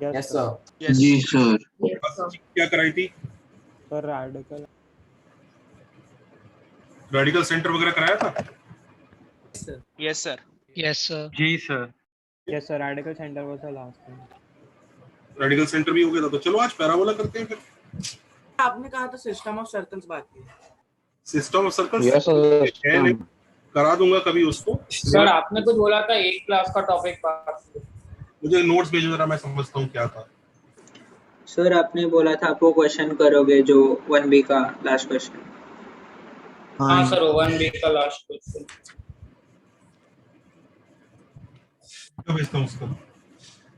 Yes sir. Yes. जी sir. क्या कराई थी? सर रेडिकल सेंटर वगैरह कराया था? Yes, sir. Yes, sir. जी sir. Yes sir, radical centre was the last time. Radical centre भी हो गया था, तो चलो आज पैराबोला करते हैं फिर। आपने कहा था सिस्टम ऑफ सर्कल्स बात की। System of circles yes sir. करा दूंगा कभी उसको। सर आपने कुछ बोला था एक क्लास का टॉपिक बात। मुझे नोट्स भेजो जरा, मैं समझता हूँ क्या था। सर आपने बोला था आप वो क्वेश्चन करोगे जो 1B का लास्ट क्वेश्चन। हाँ सर 1B का लास्ट क्वेश्चन। क्या भेजता हूँ उसका?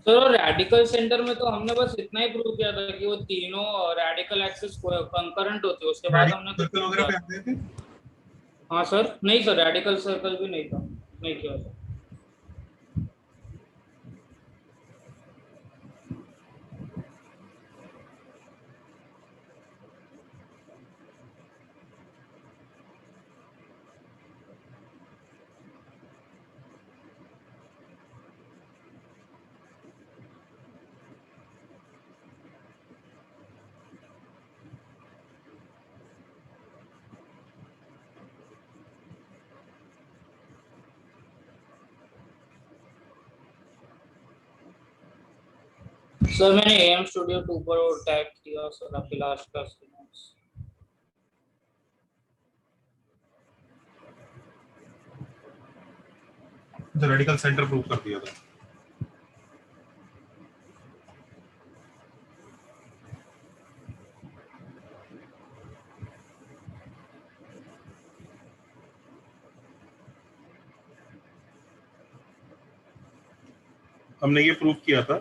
सर रेडिकल सेंटर में तो हमने बस इतना ही प्रूव किया था कि वो तीनों रेडिकल एक्सिस कंकरेंट होते हैं, उसके बाद हमने सर्कल वगैरह पे आते थे। हाँ सर, नहीं सर रेडिकल सर्कल भी नहीं था, नहीं किया सर। सर मैंने एम स्टूडियो 2 पर टैग किया सर आपकी लास्ट क्लास के नोट्स। जो रेडिकल सेंटर प्रूव कर दिया था। हमने ये प्रूव किया था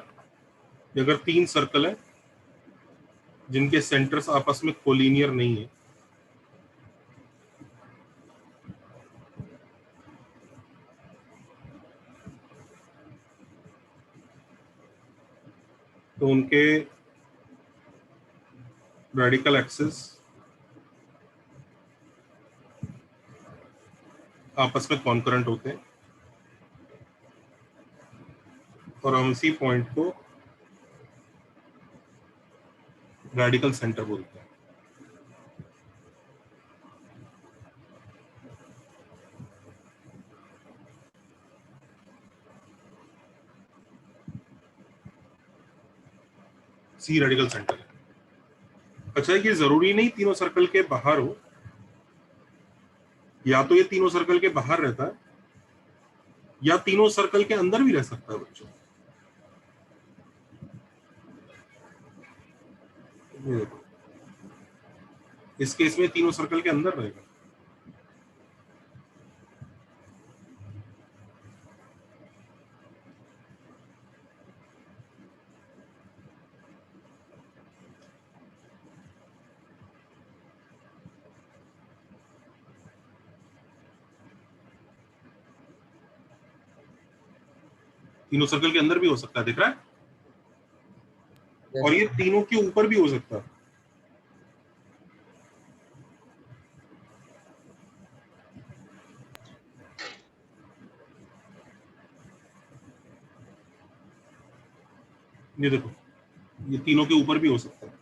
कि अगर 3 सर्कल है जिनके सेंटर्स आपस में कोलिनियर नहीं है, तो उनके रेडिकल एक्सिस आपस में कॉन्करेंट होते हैं और हम इसी पॉइंट को रेडिकल सेंटर बोलते हैं। सी रेडिकल सेंटर है। अच्छा है कि जरूरी नहीं तीनों सर्कल के बाहर हो, या तो ये तीनों सर्कल के बाहर रहता है या तीनों सर्कल के अंदर भी रह सकता है बच्चों। ये देखो, इस केस में तीनों सर्कल के अंदर रहेगा। तीनों सर्कल के अंदर भी हो सकता है, दिख रहा है? और ये तीनों के ऊपर भी हो सकता है। ये देखो, ये तीनों के ऊपर भी हो सकता है।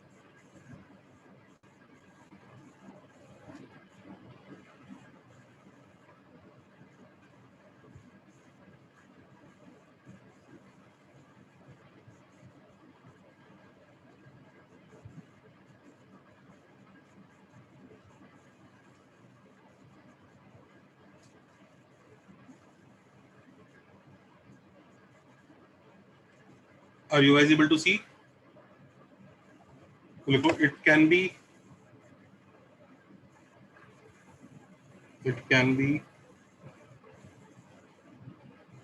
Are you guys able to see? Look, it can be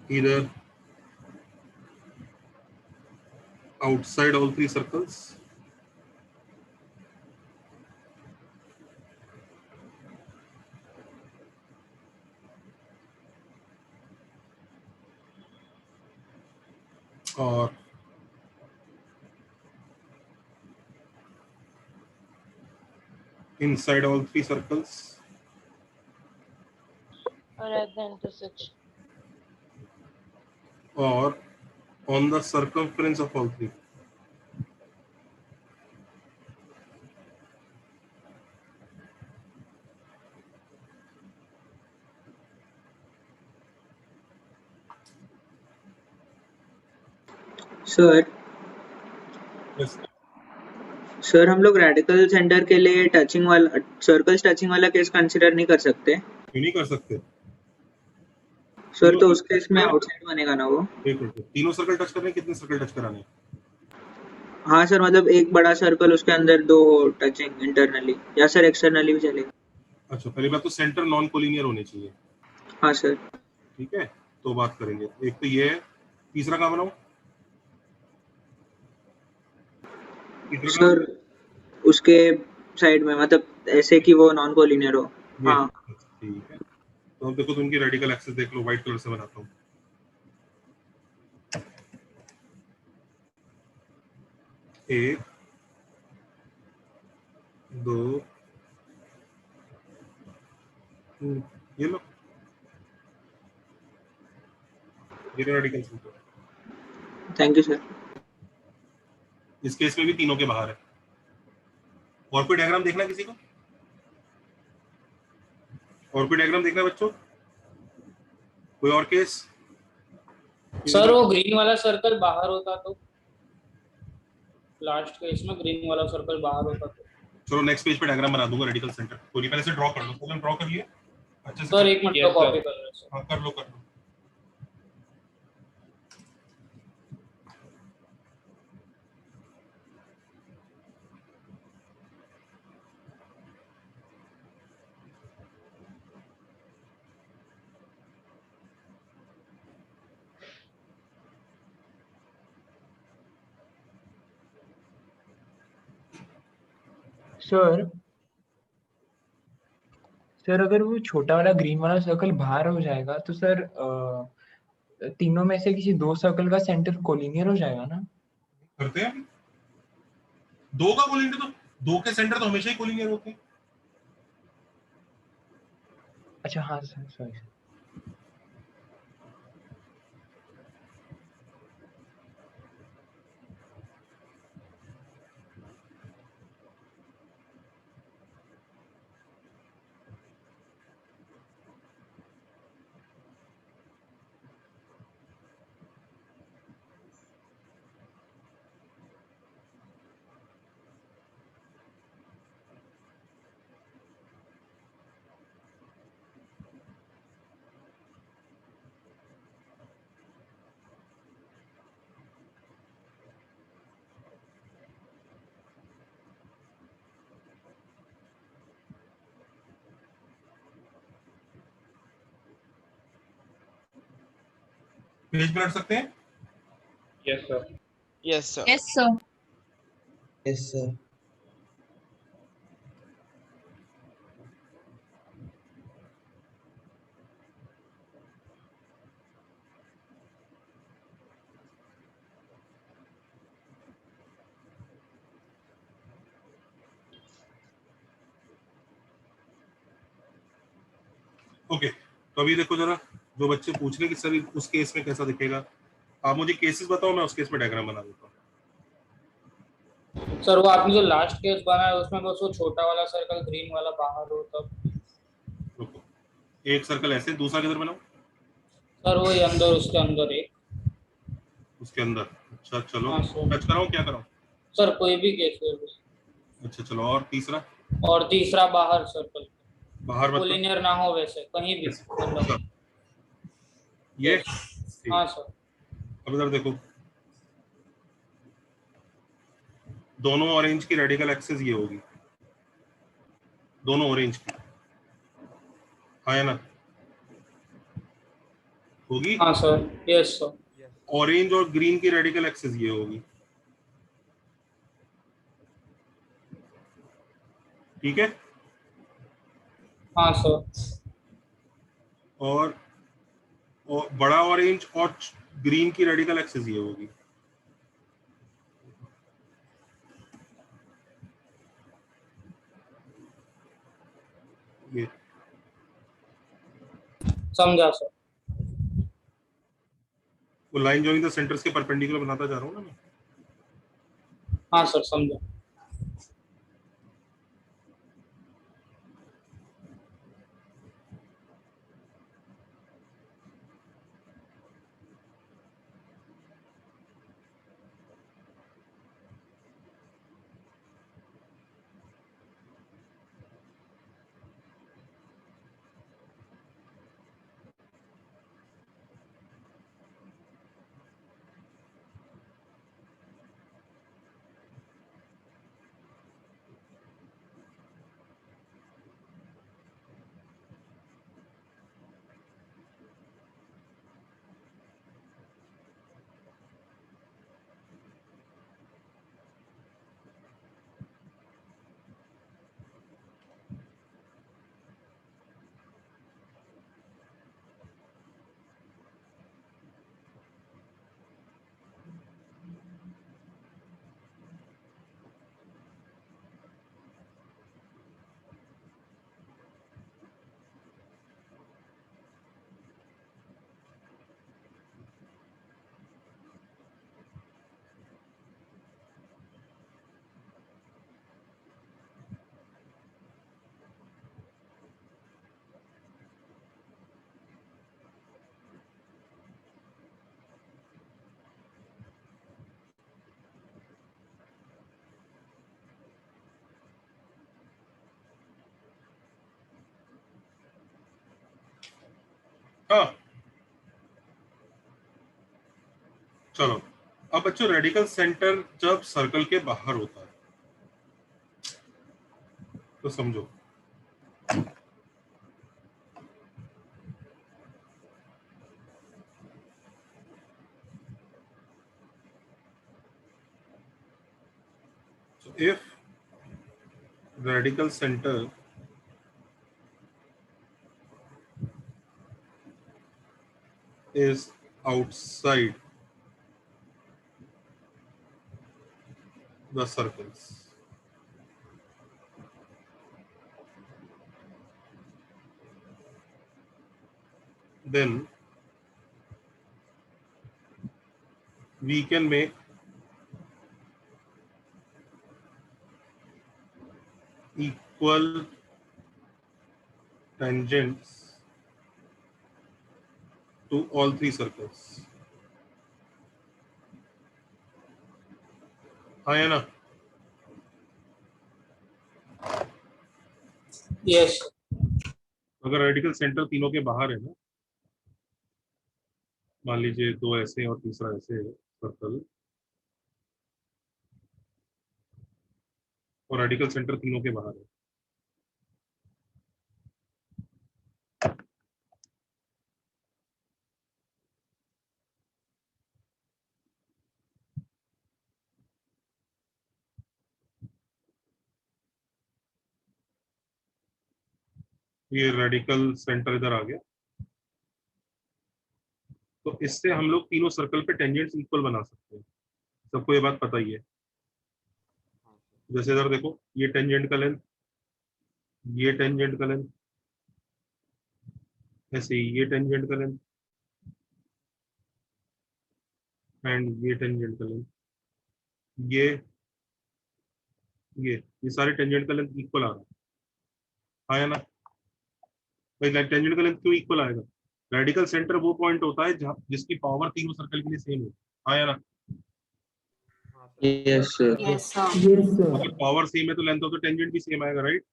either outside all 3 circles or inside all 3 circles or at the intersection, or on the circumference of all 3. Sir Yes. Sir हम लोग radical centre के लिए touching वाला circles touching वाला case consider नहीं कर सकते क्यों नहीं कर सकते? सर, तो तीनों उस केस में आउटसाइड बनेगा ना वो? एक मिनट, तीनों सर्कल टच करने, कितने सर्कल टच कराने? हाँ सर, मतलब एक बड़ा सर्कल उसके अंदर दो टचिंग इंटरनली, या सर एक्सटर्नली भी चलेगा? अच्छा, पहली बात तो सेंटर नॉन कोलिनियर होने चाहिए, हाँ सर। ठीक है, तो बात करेंगे। एक तो ये है, तीसरा कहाँ बनाऊं? तीसरा कहाँ? सर उसके साइड में, मतलब ऐसे कि वो नॉन कोलिनियर हो। ये, हाँ ठीक है। तो अब देखो, तो उनकी रेडिकल एक्सिस देख लो, व्हाइट कलर से बनाता हूँ। एक, दो, ये लो, ये radical centre. Thank you sir. इस केस में भी तीनों के बाहर है। और कोई डायग्राम देखना है किसी को? और कोई डायग्राम देखना है बच्चों? कोई और केस? सर वो ग्रीन वाला सर्कल बाहर होता तो, लास्ट केस में ग्रीन वाला सर्कल बाहर होता तो। चलो नेक्स्ट पेज पे डायग्राम बना दूंगा रेडिकल सेंटर। कोई नहीं, पहले से ड्रॉ कर लो। तो ड्रॉ कर लिए अच्छे से? सर एक मिनट Yes, तो sir. कॉपी कर रहे सर। हाँ, कर लो कर लो। सर सर अगर वो छोटा वाला ग्रीन वाला सर्कल बाहर हो जाएगा तो सर तीनों में से किसी दो सर्कल का सेंटर कोलिनियर हो जाएगा ना? करते हैं दो का कोलिनियर, तो दो के सेंटर तो हमेशा ही कोलिनियर होते हैं। अच्छा हाँ सर, सॉरी। पेज पलट सकते हैं? Yes, sir. Yes, sir. Yes, sir. Yes, sir. Okay, तो अभी देखो जरा, जो बच्चे पूछ रहे हैं कि सर उस केस में कैसा दिखेगा, आप मुझे केसेस बताओ, मैं उस केस में डायग्राम बना देता हूँ। सर वो आपने जो लास्ट केस बनाया उसमें बस वो छोटा वाला सर्कल ग्रीन वाला बाहर हो तब। रुको, एक सर्कल ऐसे, दूसरा किधर बनाऊं? सर वही अंदर, उसके अंदर एक। उसके अंदर? अच्छा चलो, हाँ, सर। टच कराऊं, क्या कराऊं? सर कोई भी केस ले लो। अच्छा चलो, और तीसरा? और तीसरा बाहर सर्कल, बाहर मतलब? कोलिनियर ना हो वैसे, कहीं भी अच्छा, ये ठीक। हाँ सर। अब इधर देखो, दोनों ऑरेंज की रेडिकल एक्सिस ये होगी, दोनों ऑरेंज की, हाँ या ना? होगी? हाँ सर, यस सर। ऑरेंज और ग्रीन की रेडिकल एक्सिस ये होगी, ठीक है? हाँ सर। और बड़ा ऑरेंज और ग्रीन की रेडिकल एक्सिस ये होगी, ये। समझा सर। वो लाइन जॉइनिंग द सेंटर्स के परपेंडिकुलर बनाता जा रहा हूँ ना मैं। हाँ सर, समझा। हाँ चलो, अब बच्चों रेडिकल सेंटर जब सर्कल के बाहर होता है तो समझो, so if radical center is outside the circles, then we can make equal tangents to all three circles. हाँ या ना? यस अगर रेडिकल सेंटर तीनों के बाहर है ना, मान लीजिए दो ऐसे और तीसरा ऐसे है सर्कल, और रेडिकल सेंटर तीनों के बाहर है, ये रेडिकल सेंटर इधर आ गया, तो इससे हम लोग तीनों सर्कल पे टेंजेंट्स इक्वल बना सकते हैं। सबको ये बात पता ही है। जैसे इधर देखो, ये टेंजेंट का लेंथ, ये टेंजेंट का लेंथ, ऐसे ही ये टेंजेंट का लेंथ एंड ये टेंजेंट का लेंथ, ये सारे टेंजेंट का लेंथ इक्वल आ रहा है, आया ना भाई? टेंजेंट का लेंथ क्यों इक्वल आएगा? रेडिकल सेंटर वो पॉइंट होता है जहाँ जिसकी पावर तीनों सर्कल के लिए सेम है, आया ना? Yes sir. Yes, sir. अगर पावर सेम है तो लेंथ ऑफ द टेंजेंट भी सेम आएगा, राइट?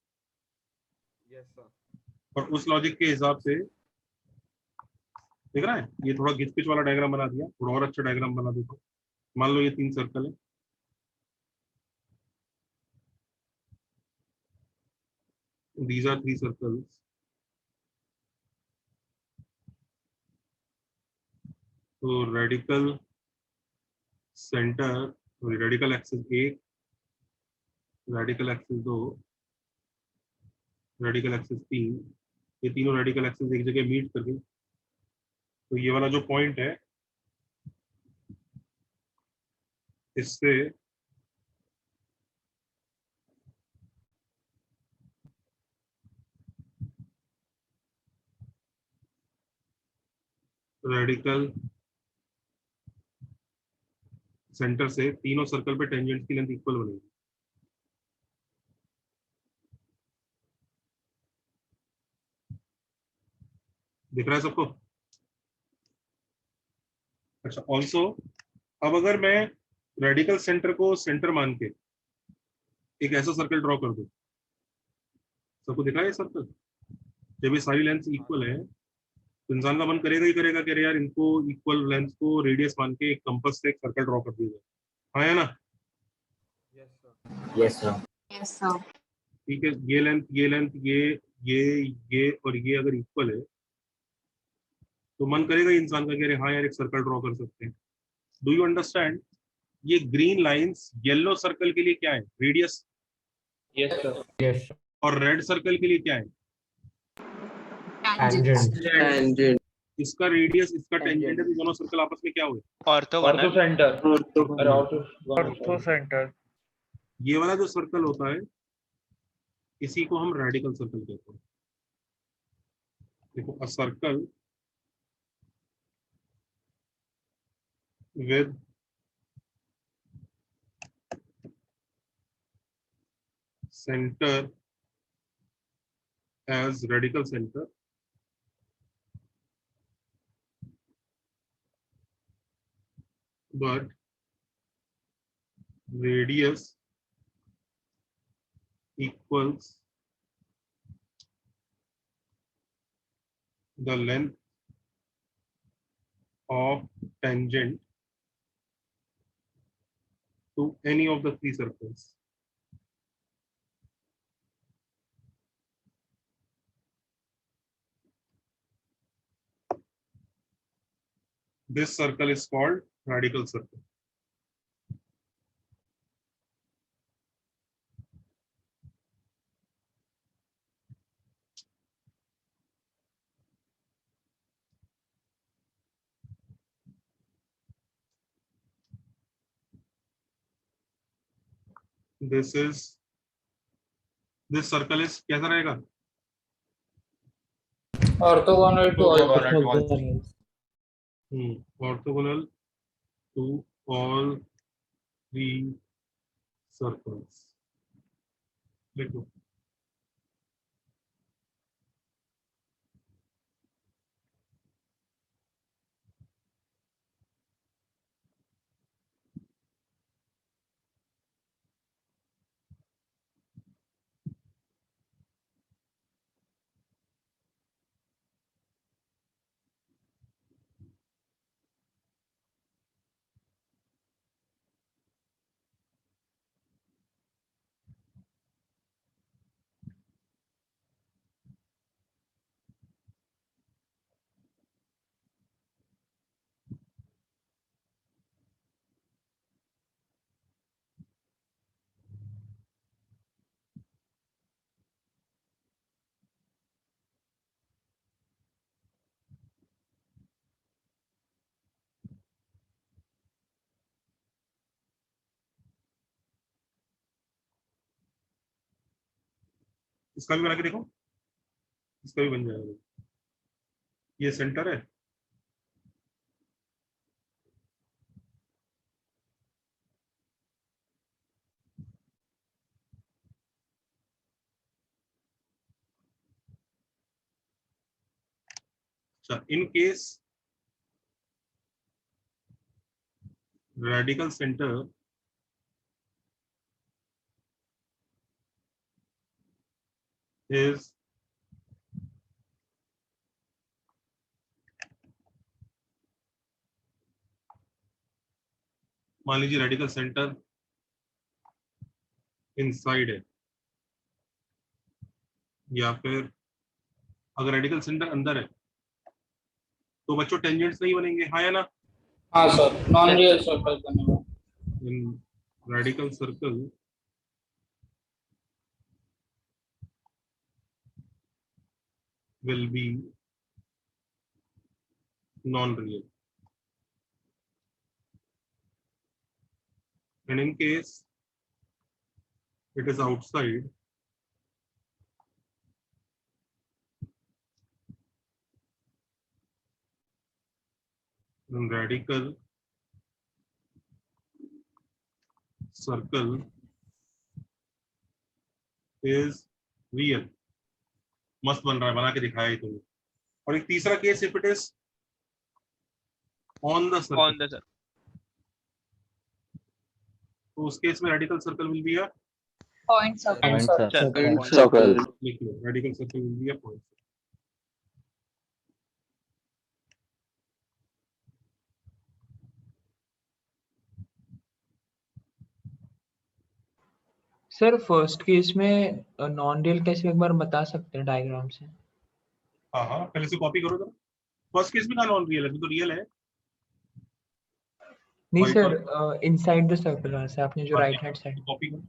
और उस लॉजिक के हिसाब से दिख रहा है, ये थोड़ा घिच पिच वाला डायग्राम बना दिया, थोड़ा और अच्छा डायग्राम बना देता हूँ। मान लो ये तीन सर्कल है, these are three circles, तो radical centre, radical axis 1, radical axis 2, radical axis 3, ये तीनों रेडिकल एक्सिस एक जगह मीट कर गई, तो ये वाला जो पॉइंट है इससे रेडिकल सेंटर से तीनों सर्कल पे टेंजेंट की लेंथ इक्वल बनेगी। दिख रहा है सबको? अच्छा, ऑल्सो अब अगर मैं रेडिकल सेंटर को सेंटर मान के एक ऐसा सर्कल ड्रॉ कर दूं, सबको दिख रहा है ये सर्कल? जब ये सारी लेंथ इक्वल है तो इंसान का मन करेगा ही करेगा कि अरे यार इनको इक्वल लेंथ को रेडियस मान के एक कंपास से एक सर्कल ड्रॉ कर दिया जाए, हाँ या ना? Yes, sir. Yes, sir. ठीक है, ये लेंथ, ये लेंथ, ये और ये अगर इक्वल है तो मन करेगा ही इंसान का कि अरे हाँ यार एक सर्कल ड्रॉ कर सकते हैं। Do you understand? ये ग्रीन लाइंस येलो सर्कल के लिए क्या है? रेडियस। Yes sir. यस और रेड सर्कल के लिए क्या है? Tangent tangent. इसका रेडियस, इसका टेंजेंट है, तो दोनों सर्कल आपस में क्या हुए? ऑर्थोगोनल। Centre ortho centre. ये वाला जो सर्कल होता है इसी को हम रेडिकल सर्कल कहते हैं। देखो, a circle with center as radical center but radius equals the length of tangent to any of the three circles. This circle is called radical circle. This circle is कैसा रहेगा? Orthogonal to all Orthogonal to all three circles. देखो इसका भी बना के देखो, इसका भी बन जाएगा। ये सेंटर है, अच्छा in case radical center is मान लीजिए रेडिकल सेंटर इनसाइड है, या फिर अगर रेडिकल सेंटर अंदर है तो बच्चों टेंजेंट्स नहीं बनेंगे, हाँ या ना? हाँ सर, नॉन रियल सर्कल बनेगा। In radical circle will be non-real, and in case it is outside, then radical circle is real. मस्त बन रहा है, बना के दिखाया ही तुम्हें। और एक तीसरा case, if it is on the circle, तो उस केस में radical circle will be a Point circle. circle. लिख लो, radical circle will be a point. Sir first case में नॉन रियल कैसे एक बार बता सकते हैं डायग्राम से? हाँ पहले से कॉपी करो जरा। फर्स्ट केस में का नॉन रियल है, तो रियल है। नहीं White sir, inside the circle वाला से आपने जो राइट हैंड साइड कॉपी करो।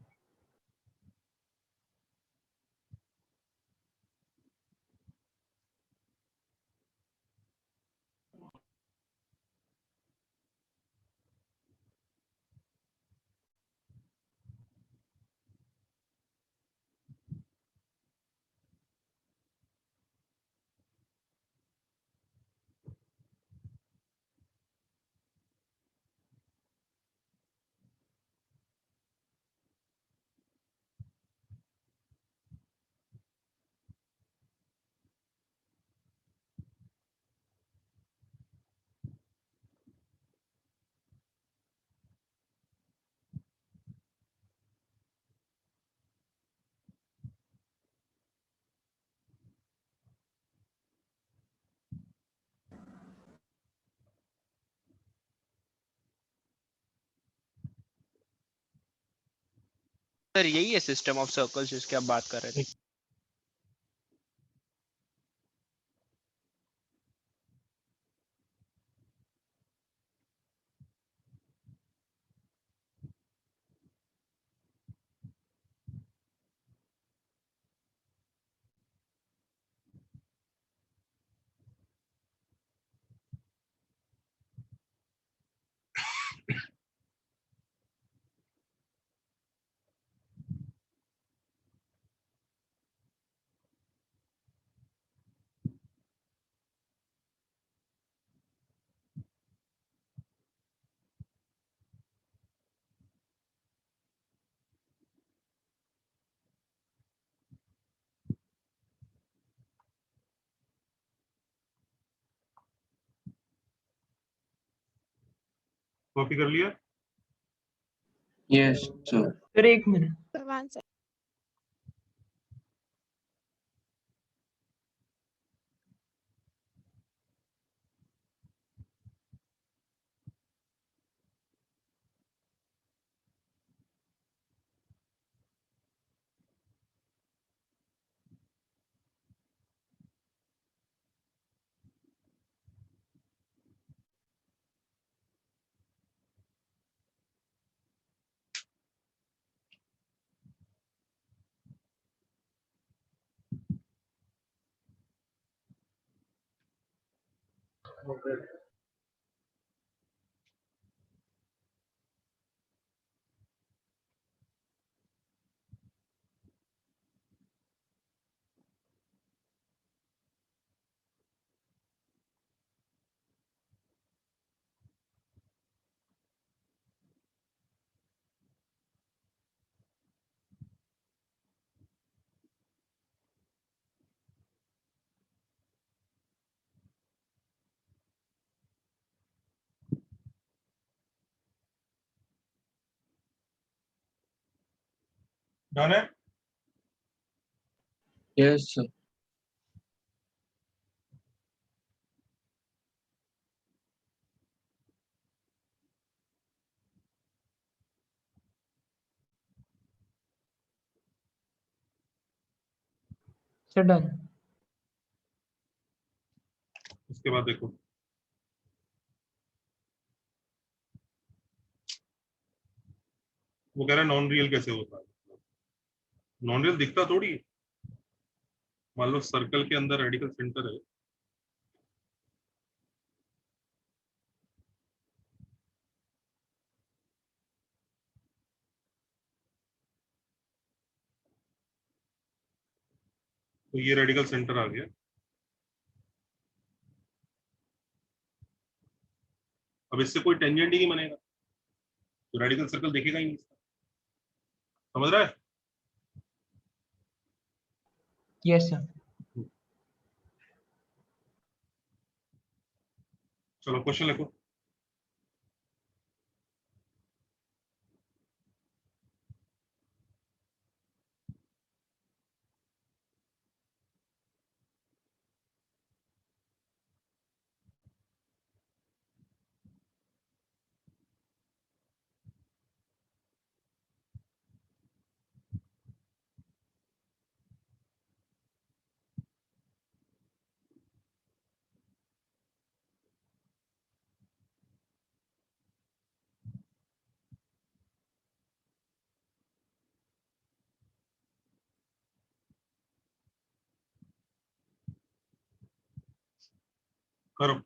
सर यही है सिस्टम ऑफ सर्कल्स जिसकी आप बात कर रहे थे। कॉपी कर लिया? Yes sir. सर एक मिनट। डन है? Yes sir. Sir done. उसके बाद देखो, वो कह रहा है नॉन रियल कैसे होता है। नॉन रियल दिखता थोड़ी है। मान लो सर्कल के अंदर रेडिकल सेंटर है, तो ये रेडिकल सेंटर आ गया। अब इससे कोई टेंजेंट ही नहीं बनेगा, तो रेडिकल सर्कल दिखेगा ही नहीं इसका। समझ रहा है? Yes sir. चलो क्वेश्चन लिखो। करो।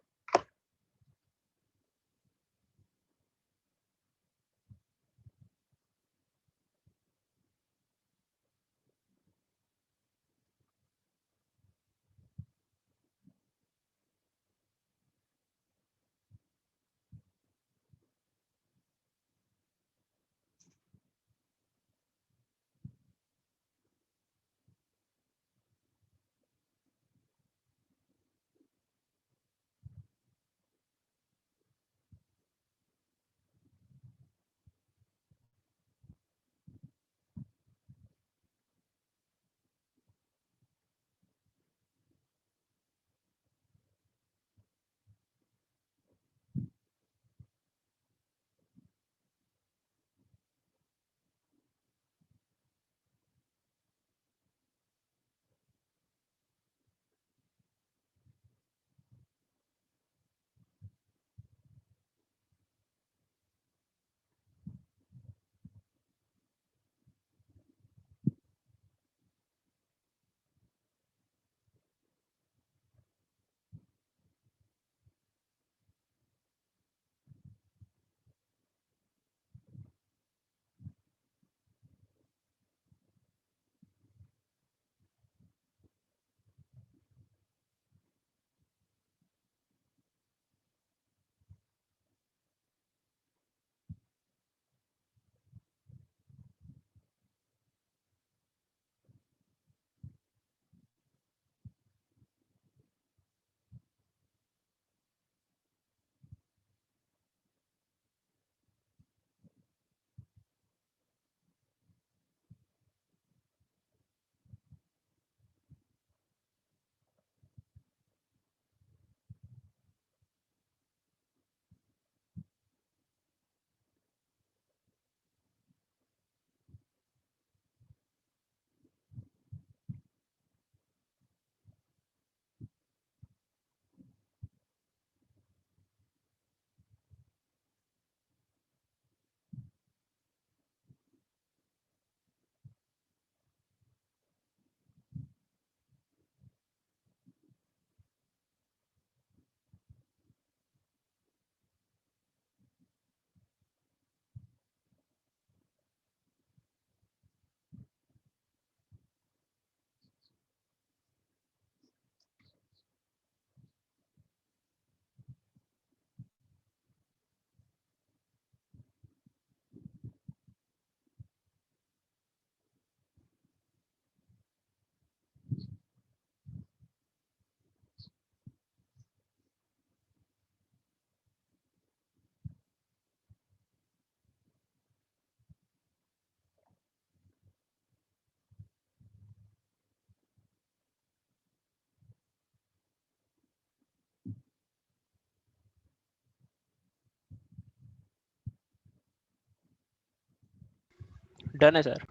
डन है सर।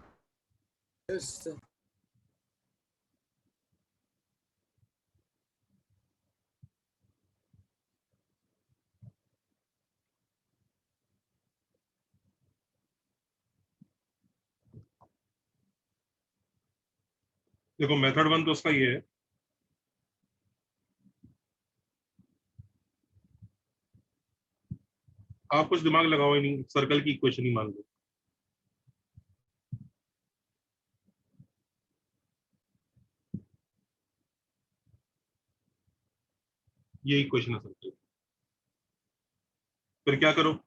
देखो मेथड 1 तो उसका ये है, आप कुछ दिमाग लगाओ ही नहीं, सर्कल की इक्वेशन ही मान लो। ये इक्वेशन है सर्कल। फिर क्या करो,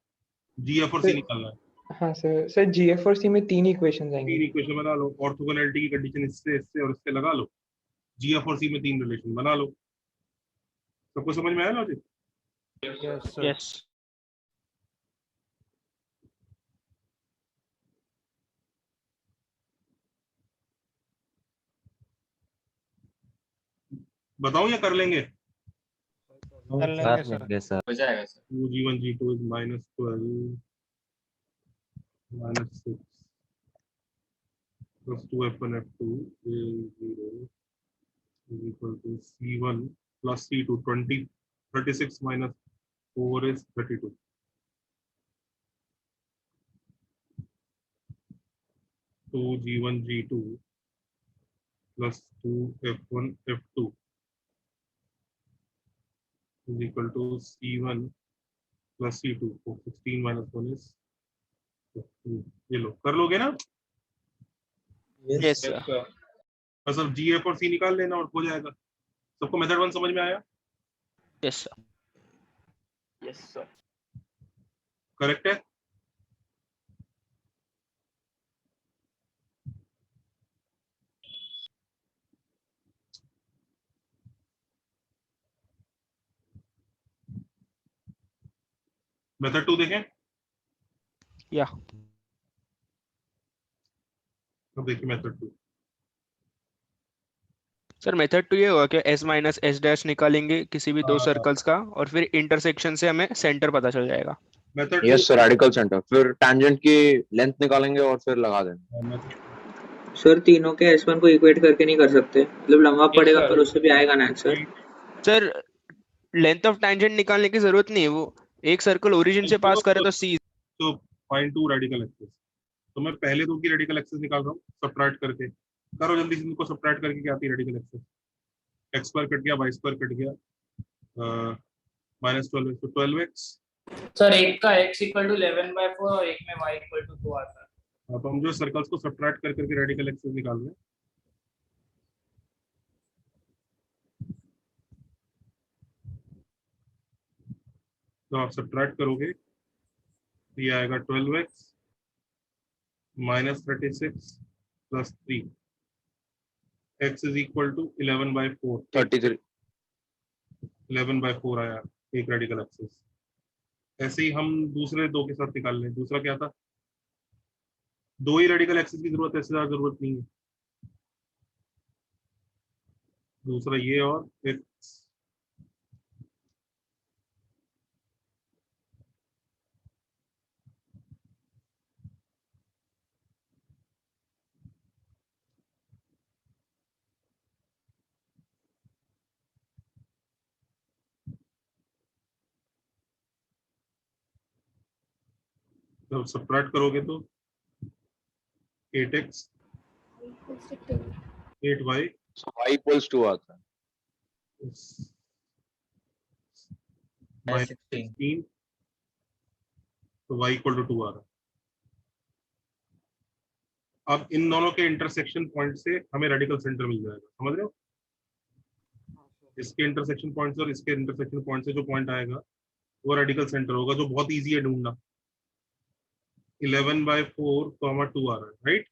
जी एफ और सी निकालना है। हाँ सर GF और C में 3 इक्वेशंस आएंगी। 3 इक्वेशन बना लो, ऑर्थोगोनैलिटी की कंडीशन इससे इससे और इससे लगा लो, जी एफ और सी में 3 रिलेशन बना लो। सबको समझ में आया लॉजिक? Yes sir. यस बताऊं या कर लेंगे? कर लेंगे सर। हो जाएगा sir. 2g1 g2 is -12 -6 plus 2f1 f2 is 0 is equal to c1 plus c2 20 36 minus 4 is 32. Two g1 g2 plus 2f1 f2 is equal to c1 plus c2. So 16 minus 1 is 15. ये लो, कर लोगे ना? Yes sir. बस अब जी F और सी निकाल लेना और हो जाएगा। सबको मेथड 1 समझ में आया? Yes sir. Yes sir. Correct है? मेथड 2 देखें। या अब देखिए मेथड 2। सर मेथड 2 ये होगा कि s माइनस एस डैश निकालेंगे किसी भी दो सर्कल्स का और फिर इंटरसेक्शन से हमें सेंटर पता चल जाएगा। Method yes sir, radical centre, फिर टैंजेंट की लेंथ निकालेंगे और फिर लगा देंगे। सर तीनों के S1 को इक्वेट करके नहीं कर सकते, मतलब लंबा पड़ेगा sir. पर उससे भी आएगा ना answer. Sir length of tangent निकालने की जरूरत नहीं है, वो एक सर्कल ओरिजिन से पास करे तो सी। तो फाइंड टू रेडिकल एक्सिस। तो मैं पहले दो की रेडिकल एक्सिस निकाल रहा हूँ सब्ट्रैक्ट करके। करो जल्दी से, इनको सब्ट्रैक्ट करके क्या आती है radical axis? X square cut गया, वाई स्क्वायर कट गया, -12 तो 12x। सर एक का x इक्वल टू 11/4 और एक में y इक्वल टू 2 आता है। तो हम जो सर्कल्स को सब्ट्रैक्ट कर करके रेडिकल एक्सिस निकाल रहे हैं। तो आप सब्ट्रैक्ट करोगे तो ये आएगा 12x -36 plus 3 x is equal to 11/4। 33। 11/4 आया एक रेडिकल एक्सिस। ऐसे ही हम दूसरे दो के साथ निकाल लें। दूसरा क्या था? दो ही रेडिकल एक्सिस की जरूरत है, इससे ज्यादा जरूरत नहीं है। दूसरा ये और x। जब सब्ट्रैक्ट करोगे तो 8x 8y So y equals 2 आता है। -16 तो y इक्वल टू 2 आ रहा है। अब इन दोनों के इंटरसेक्शन पॉइंट से हमें रेडिकल सेंटर मिल जाएगा। समझ रहे हो? इसके इंटरसेक्शन पॉइंट से और इसके इंटरसेक्शन पॉइंट से जो पॉइंट आएगा वो रेडिकल सेंटर होगा, जो बहुत इजी है ढूंढना। 11/4, 2 आ रहा है, right?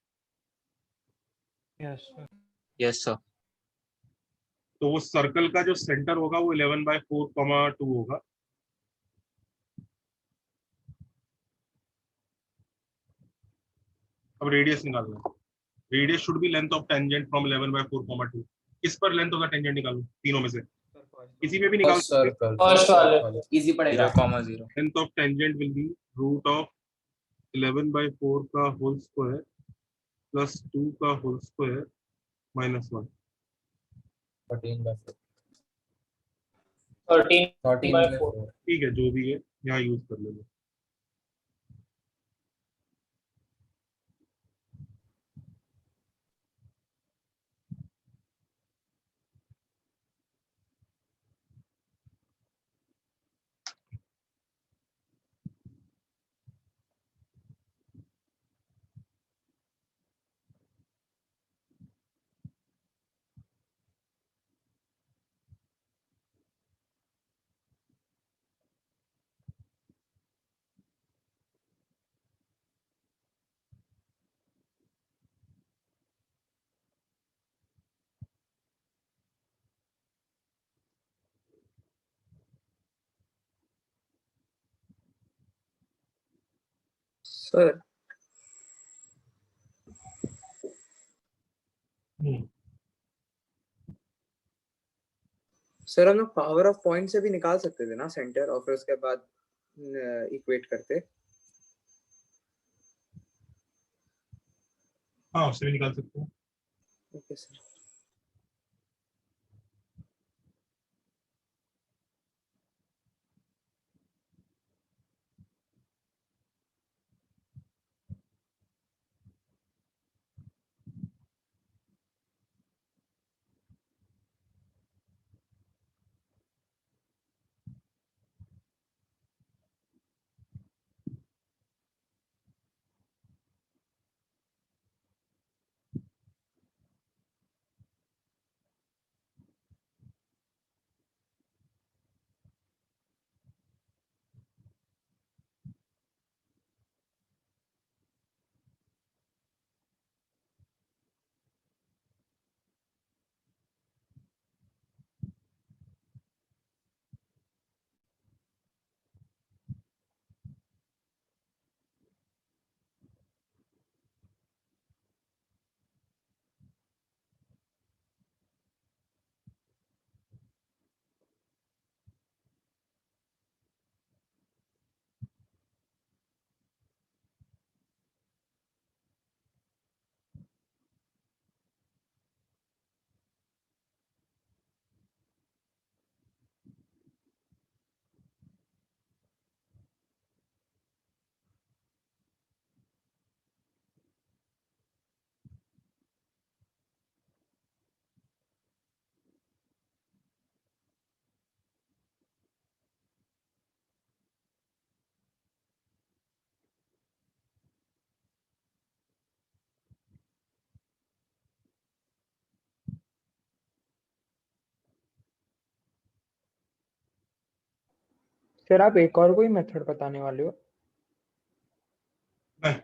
Yes sir. Yes sir. तो वो सर्कल का जो सेंटर होगा वो 11/4, 2 होगा। अब रेडियस निकालना है। Radius should be length of tangent from 11/4, 2। किस पर लेंथ होगा टेंजेंट? निकालो तीनों में से किसी पे भी निकाल सकते हो। फर्स्ट वाले इजी पड़ेगा। 0,0। Length of tangent will be root of 11/4 का होल स्क्वायर प्लस 2 का होल स्क्वायर माइनस 1। 13/4 13/4 ठीक है, जो भी है यहाँ यूज कर लेंगे। सर सर हम लोग पावर ऑफ पॉइंट से भी निकाल सकते थे ना सेंटर, और फिर उसके बाद इक्वेट करते। हाँ, उससे भी निकाल सकते हैं। Okay sir. सर आप एक और कोई मेथड बताने वाले हो? नहीं,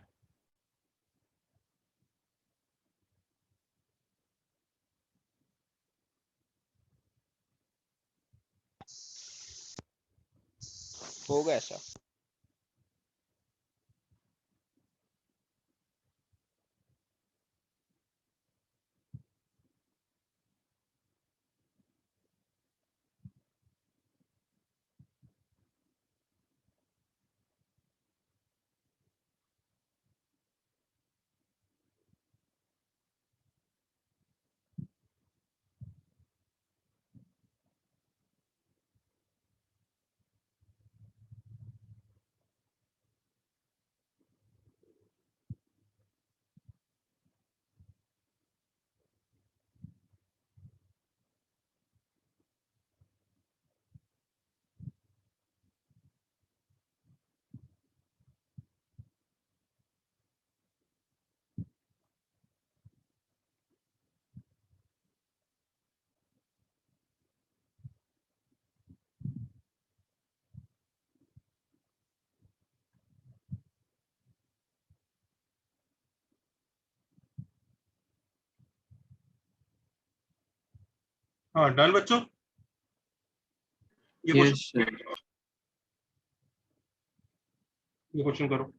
होगा ऐसा। हाँ डन बच्चों, ये यस क्वेश्चन ये क्वेश्चन करो।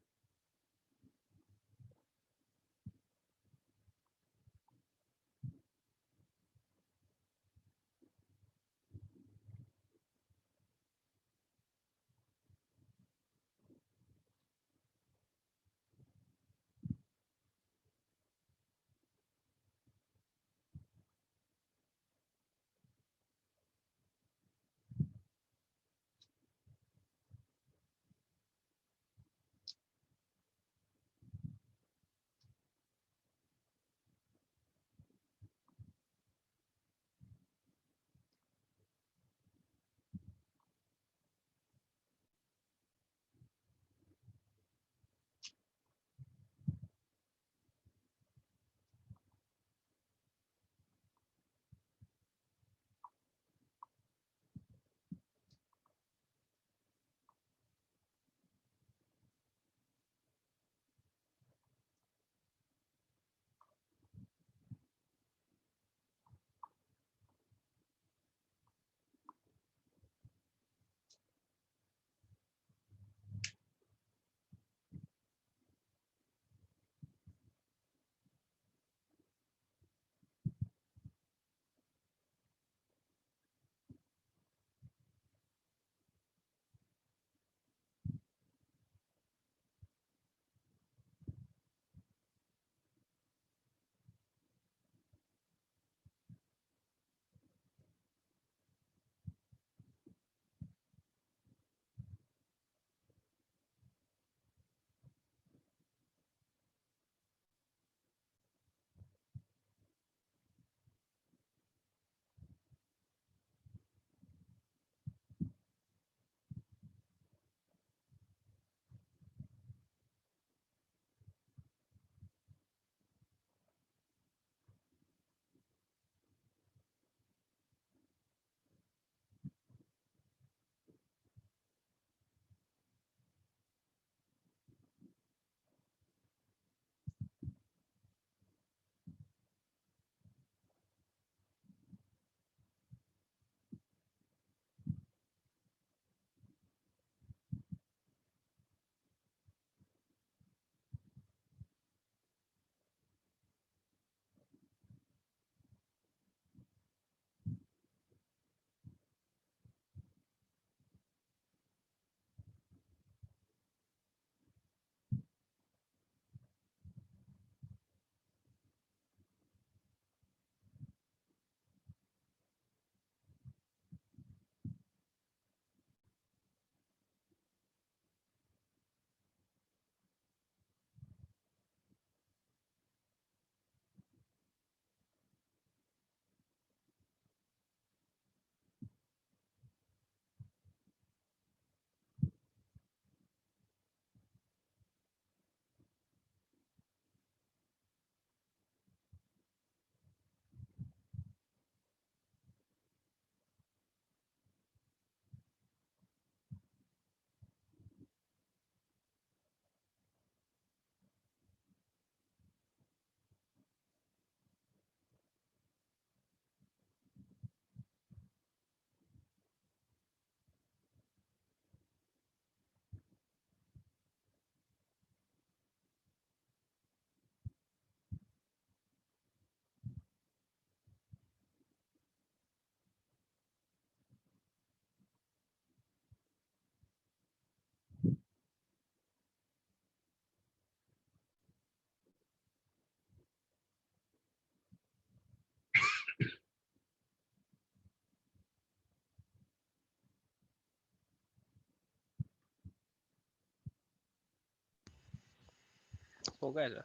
हो गया सर।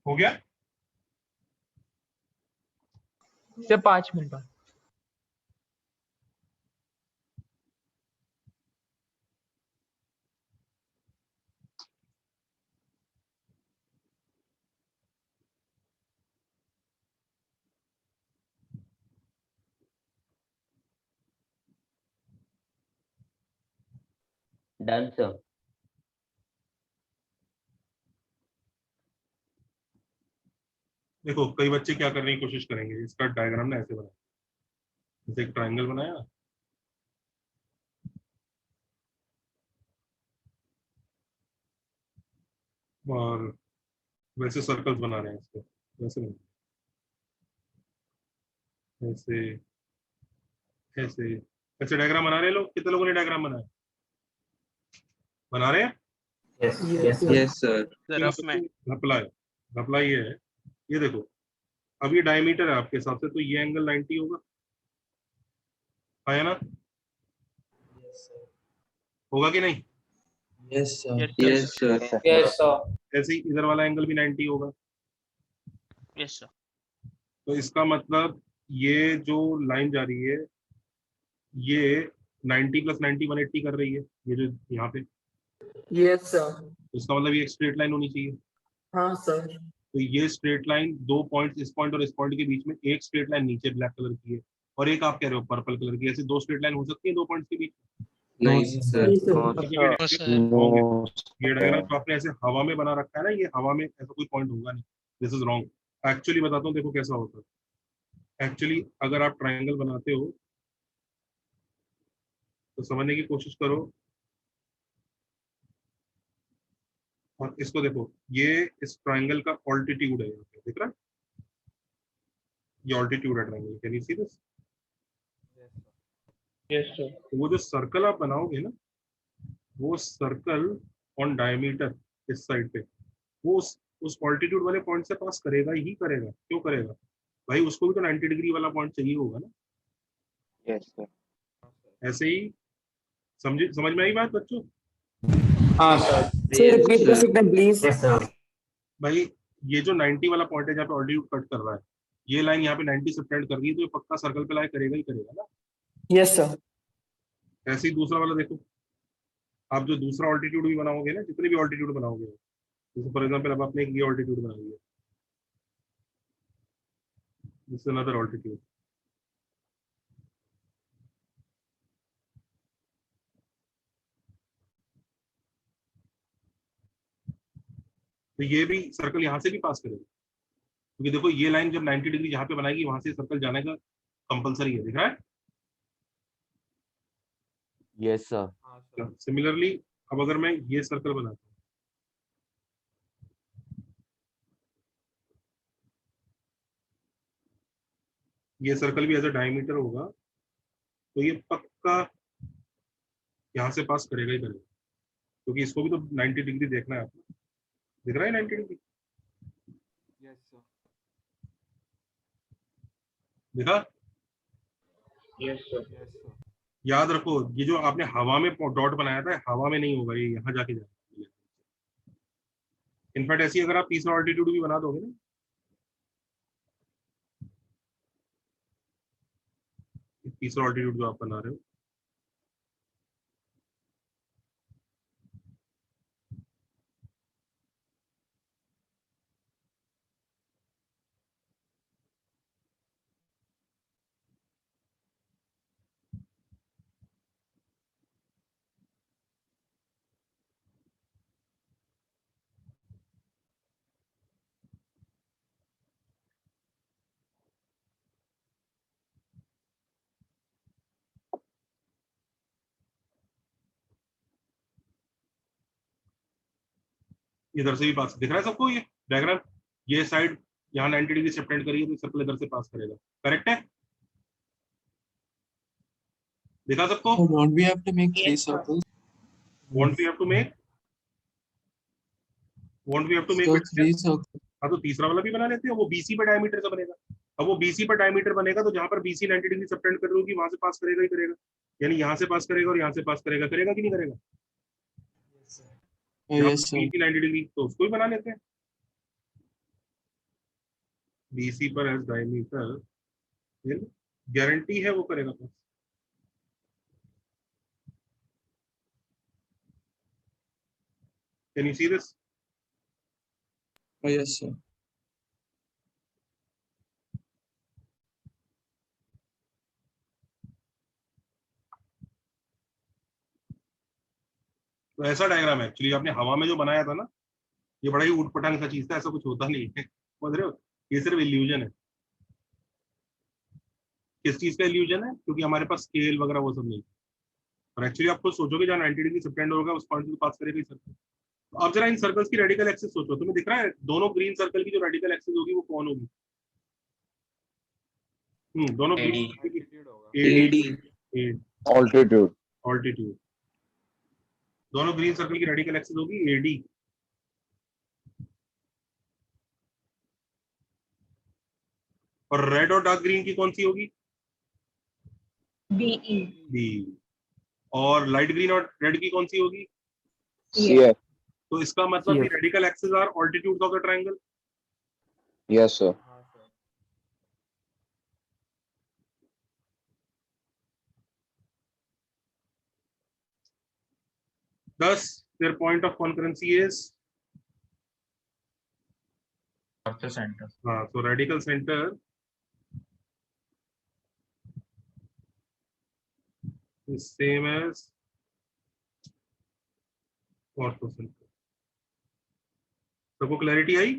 हो गया? सर 5 मिनट बाद। Done sir. देखो कई बच्चे क्या करने की कोशिश करेंगे, इसका डायग्राम ना ऐसे बना, जैसे एक ट्रायंगल बनाया, और वैसे सर्कल्स बना रहे हैं इसको, वैसे नहीं, ऐसे ऐसे ऐसे डायग्राम बना रहे हैं लोग। कितने लोगों ने डायग्राम बनाया? बना रहे हैं? Yes sir. रफ में घपला है। घपला ये है, ये देखो, अब ये डायमीटर है आपके हिसाब से, तो ये एंगल 90 होगा, आया ना? होगा कि नहीं? Yes sir. Yes sir. Yes sir. ऐसे ही इधर वाला एंगल भी 90 होगा। Yes sir. तो इसका मतलब ये जो लाइन जा रही है, ये 90 + 90 180 कर रही है, ये जो यहाँ पे। Yes sir. तो इसका मतलब ये एक स्ट्रेट लाइन होनी चाहिए। हाँ सर। तो ये स्ट्रेट लाइन, 2 पॉइंट्स, इस पॉइंट और इस पॉइंट के बीच में, एक स्ट्रेट लाइन नीचे ब्लैक कलर की है और एक आप कह रहे हो पर्पल कलर की, ऐसे 2 स्ट्रेट लाइन हो सकती है 2 पॉइंट्स के बीच? नहीं सर। ये डायग्राम तो आपने ऐसे हवा में बना रखा है ना, ये हवा में ऐसा कोई पॉइंट होगा नहीं, दिस इज रॉन्ग। एक्चुअली बताता हूँ, देखो कैसा होता है। एक्चुअली अगर आप ट्रायंगल बनाते हो तो समझने की कोशिश करो, और इसको देखो, ये इस ट्रायंगल का ऑल्टीट्यूड है, यहाँ पे दिख रहा है, ये ऑल्टीट्यूड है triangle, can you see this? Yes sir. तो वो जो सर्कल आप बनाओगे ना, वो सर्कल ऑन डायमीटर इस साइड पे, वो उस ऑल्टीट्यूड वाले पॉइंट से पास करेगा ही करेगा। क्यों करेगा भाई? उसको भी तो 90 डिग्री वाला पॉइंट चाहिए होगा ना। Yes sir. ऐसे ही समझ में आई बात बच्चों? हाँ सर। प्लीज। Yes sir. भाई ये जो 90 वाला पॉइंट है जहाँ पे ऑल्टीट्यूड कट कर रहा है, ये लाइन यहाँ पे 90 सब्टेंड कर रही है, तो ये पक्का सर्कल पे लाई करेगा ही करेगा ना। Yes sir. ऐसे ही दूसरा वाला देखो, आप जो दूसरा ऑल्टीट्यूड भी बनाओगे ना, जितने भी ऑल्टीट्यूड बनाओगे, जैसे फॉर एग्जाम्पल अब आपने एक ये ऑल्टीट्यूड बना लिया, दिस इज अनदर ऑल्टीट्यूड, तो ये भी सर्कल यहाँ से भी पास करेगा, क्योंकि देखो ये लाइन जब 90 डिग्री जहाँ पे बनाएगी, वहां से सर्कल जाने का कंपलसरी है, दिख रहा है? Yes sir. सिमिलरली अब अगर मैं ये सर्कल बनाता हूँ, ये सर्कल भी एज अ डायमीटर होगा, तो ये पक्का यहाँ से पास करेगा ही करेगा, क्योंकि इसको भी तो 90 डिग्री देखना है आपको, दिख रहा है 90 डिग्री? देखा? Yes sir. याद रखो, ये जो आपने हवा में डॉट बनाया था, हवा में नहीं होगा, ये यहाँ जाके जाएगा। इनफैक्ट ऐसी अगर आप तीसरा ऑल्टीट्यूड भी बना दोगे ना, तीसरा ऑल्टीट्यूड जो आप बना रहे हो, इधर से भी पास दिख रहा है सबको, ये डायग्राम, ये साइड यहाँ 90 डिग्री सब्टेंड करिए, तो सर्कल इधर से पास करेगा, करेक्ट है? देखा सबको? Don't we have to make 3 circles? Won't we have to make? Won't we have to make? So 3 circles. हाँ, तो तीसरा वाला भी बना लेते हैं, वो BC पे डायमीटर का बनेगा। अब वो BC पर डायमीटर बनेगा तो जहां पर BC 90 डिग्री सबटेंड कर रही होगी वहां से पास करेगा ही करेगा, यानी यहाँ से पास करेगा और यहाँ से पास करेगा, करेगा कि नहीं करेगा? Yes, sir. BC 90 डिग्री तो उसको ही बना लेते हैं, BC पर एज डायमीटर, गारंटी है वो करेगा पास। Can you see this? Yes, sir. तो ऐसा डायग्राम है एक्चुअली, आपने हवा में जो बनाया था ना, ये बड़ा ही ऊटपटांग सा चीज था, ऐसा कुछ होता नहीं है, समझ रहे हो? ये सिर्फ इल्यूजन है। किस चीज का इल्यूजन है? क्योंकि हमारे पास स्केल वगैरह वो सब नहीं, और एक्चुअली आप खुद सोचोगे जहाँ 90 डिग्री सबटेंड होगा उस पॉइंट को पास करेगा ही सर्कल। तो अब जरा इन सर्कल्स की रेडिकल एक्सिस सोचो, तुम्हें दिख रहा है दोनों ग्रीन सर्कल की जो रेडिकल एक्सिस होगी वो कौन होगी? दोनों ग्रीन AD. ऑल्टीट्यूड। ऑल्टीट्यूड, दोनों ग्रीन सर्कल की रेडिकल एक्सिस होगी AD। और रेड और डार्क ग्रीन की कौन सी होगी? BE. बी। और लाइट ग्रीन और रेड की कौन सी होगी? CF। तो इसका मतलब कि radical axis are altitude of the triangle. Yes sir. Thus, their point of concurrency is ortho center. so radical center is same as ortho center. सबको क्लैरिटी आई?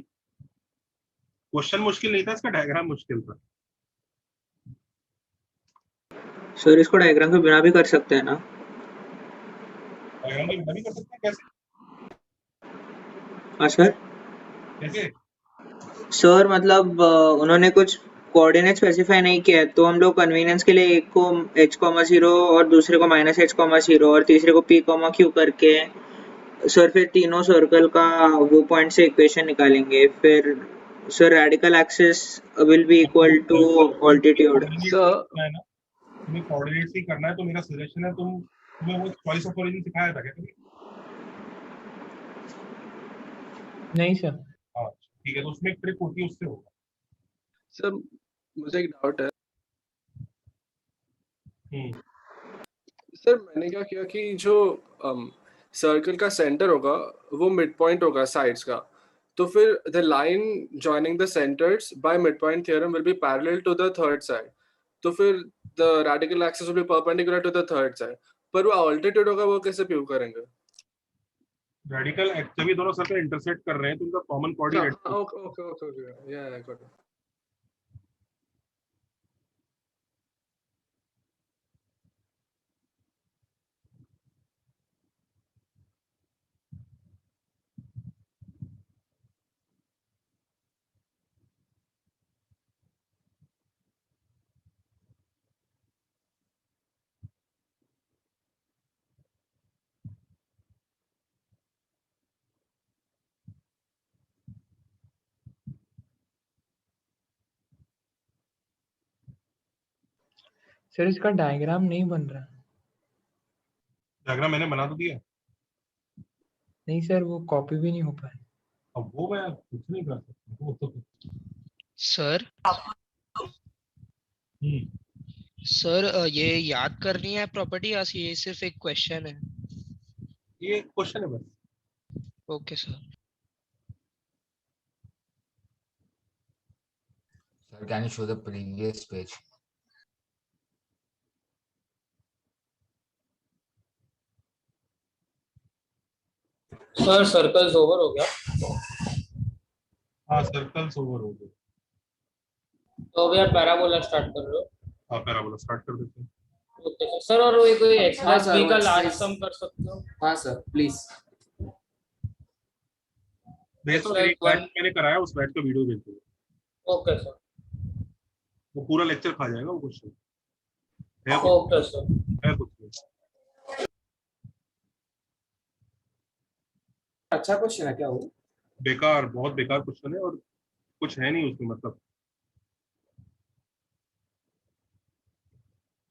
क्वेश्चन मुश्किल नहीं था, इसका डायग्राम मुश्किल था। सर इसको डायग्राम के बिना भी कर सकते हैं ना? डायग्राम के बिना भी कर सकते हैं, कैसे? हाँ सर। कैसे? सर मतलब उन्होंने कुछ कोऑर्डिनेट स्पेसिफाई नहीं किया है, तो हम लोग कन्वीनियंस के लिए एक को h,0 और दूसरे को -h,0 और तीसरे को p,q करके सर फिर तीनों सर्कल का वो पॉइंट से इक्वेशन निकालेंगे। फिर sir radical axis will be equal to altitude. तुम्हें कोऑर्डिनेट्स ही करना है तो मेरा सजेशन है तुम्हें वो चॉइस ऑफ ओरिजिन सिखाया था क्या कभी? नहीं सर। हाँ ठीक है, तो उसमें एक ट्रिक होती है, उससे होगा। सर मुझे एक डाउट है। सर मैंने क्या किया कि जो सर्कल का सेंटर होगा वो मिड पॉइंट होगा साइड्स का, तो फिर the line joining the centres by mid point theorem will be parallel to the third side, तो फिर the radical axis will be perpendicular to the third side. पर वो ऑल्टीट्यूड होगा वो कैसे प्रूव करेंगे? रेडिकल जब ये दोनों सर्कल इंटरसेक्ट कर रहे हैं तो उनका कॉमन कोऑर्डिनेट ओके या गॉट इट। सर इसका डायग्राम नहीं बन रहा। डायग्राम मैंने बना तो दिया। नहीं सर, वो कॉपी भी नहीं हो पाया। अब वो मैं कुछ नहीं कर सकता, वो तो सर सर ये याद करनी है प्रॉपर्टी या ये सिर्फ एक क्वेश्चन है? ये क्वेश्चन है बस। Okay sir. Sir, can you show the previous page? Sir circles over हो गया। हाँ सर्कल्स ओवर हो गए। तो अभी आप पैराबोला स्टार्ट कर रहे हो? हाँ पैराबोला स्टार्ट कर देते हैं। Okay sir. सर और वो कोई x हाँ, प्लस sir, b का one लार्ज six. सम कर सकते हो? हाँ सर प्लीज। तो एक बैच मैंने कराया, उस बैच का वीडियो भेज दो। Okay sir. वो पूरा लेक्चर खा जाएगा वो क्वेश्चन। Okay sir. है कुछ नहीं। अच्छा क्वेश्चन है क्या वो? बेकार, बहुत बेकार क्वेश्चन है और कुछ है नहीं उसमें, मतलब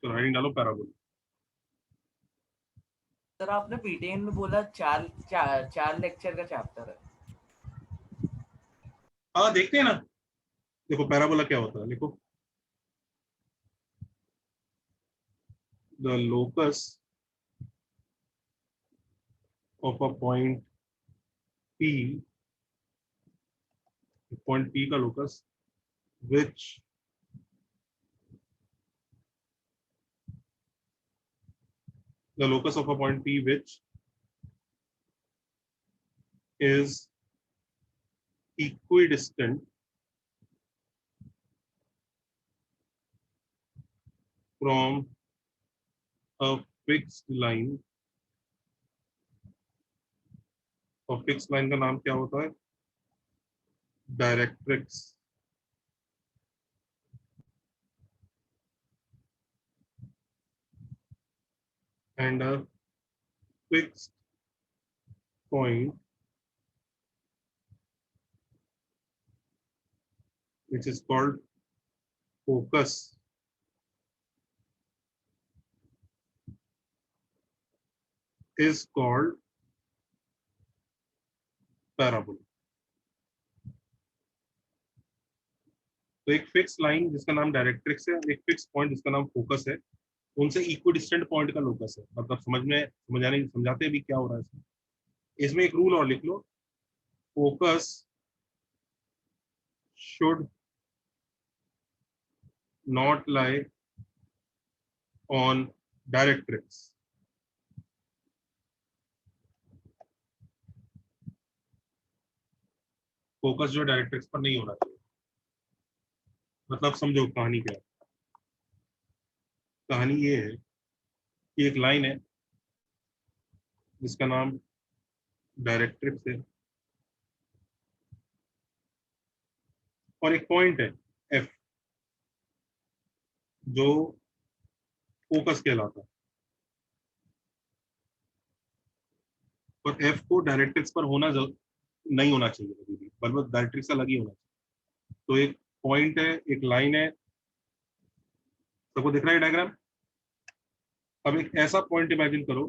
तो हेडिंग डालो पैराबोला। सर आपने पीटीएन में बोला चार लेक्चर का चैप्टर है। हाँ देखते हैं ना, देखो पैराबोला क्या होता है, लिखो the locus of a point P का locus which the locus of a point P which is equidistant from a fixed line, और फिक्स लाइन का नाम क्या होता है, directrix. And a fixed point which is called focus is called parabola। तो एक fix line जिसका नाम डायरेक्ट्रिक्स है, एक फिक्स पॉइंट जिसका नाम फोकस है, उनसे इक्विडिस्टेंट पॉइंट का लोकस है। मतलब समझाते भी क्या हो रहा है इसमें। इसमें एक रूल और लिख लो, focus should not lie on directrix. Focus जो डायरेक्ट्रिक्स पर नहीं होना चाहिए। मतलब समझो कहानी क्या है। कहानी ये है कि एक लाइन है जिसका नाम डायरेक्ट्रिक्स है, और एक पॉइंट है F जो फोकस कहलाता है, और F को डायरेक्ट्रिक्स पर नहीं होना चाहिए कभी भी, बल्कि डायरेक्ट्रिक्स अलग ही होना चाहिए। तो एक पॉइंट है, एक लाइन है, सबको दिख रहा है डायग्राम। अब एक ऐसा पॉइंट इमेजिन करो,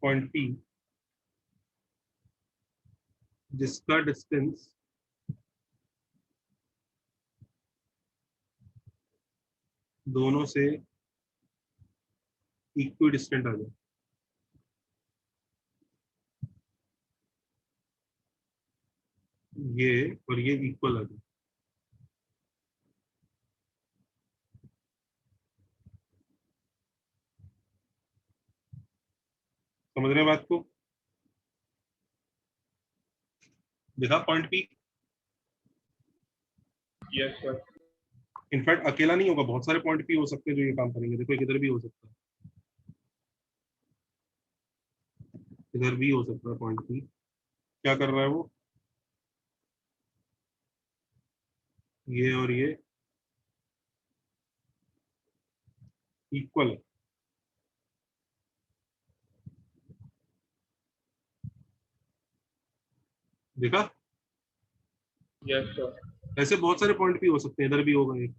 पॉइंट P, जिसका डिस्टेंस दोनों से इक्विडिस्टेंट आ जाए। ये और ये इक्वल आ जाए। समझ रहे हैं बात को? देखा point P? Yes sir. In fact अकेला नहीं होगा, बहुत सारे पॉइंट P हो सकते हैं जो ये काम करेंगे। देखो इधर भी हो सकता है, इधर भी हो सकता है पॉइंट P। क्या कर रहा है वो, ये और ये इक्वल है। देखा? Yes sir. ऐसे बहुत सारे पॉइंट P हो सकते हैं, इधर भी होगा एक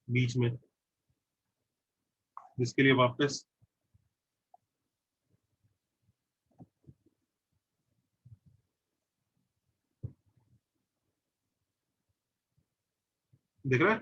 बीच में, जिसके लिए वापस दिख रहा है।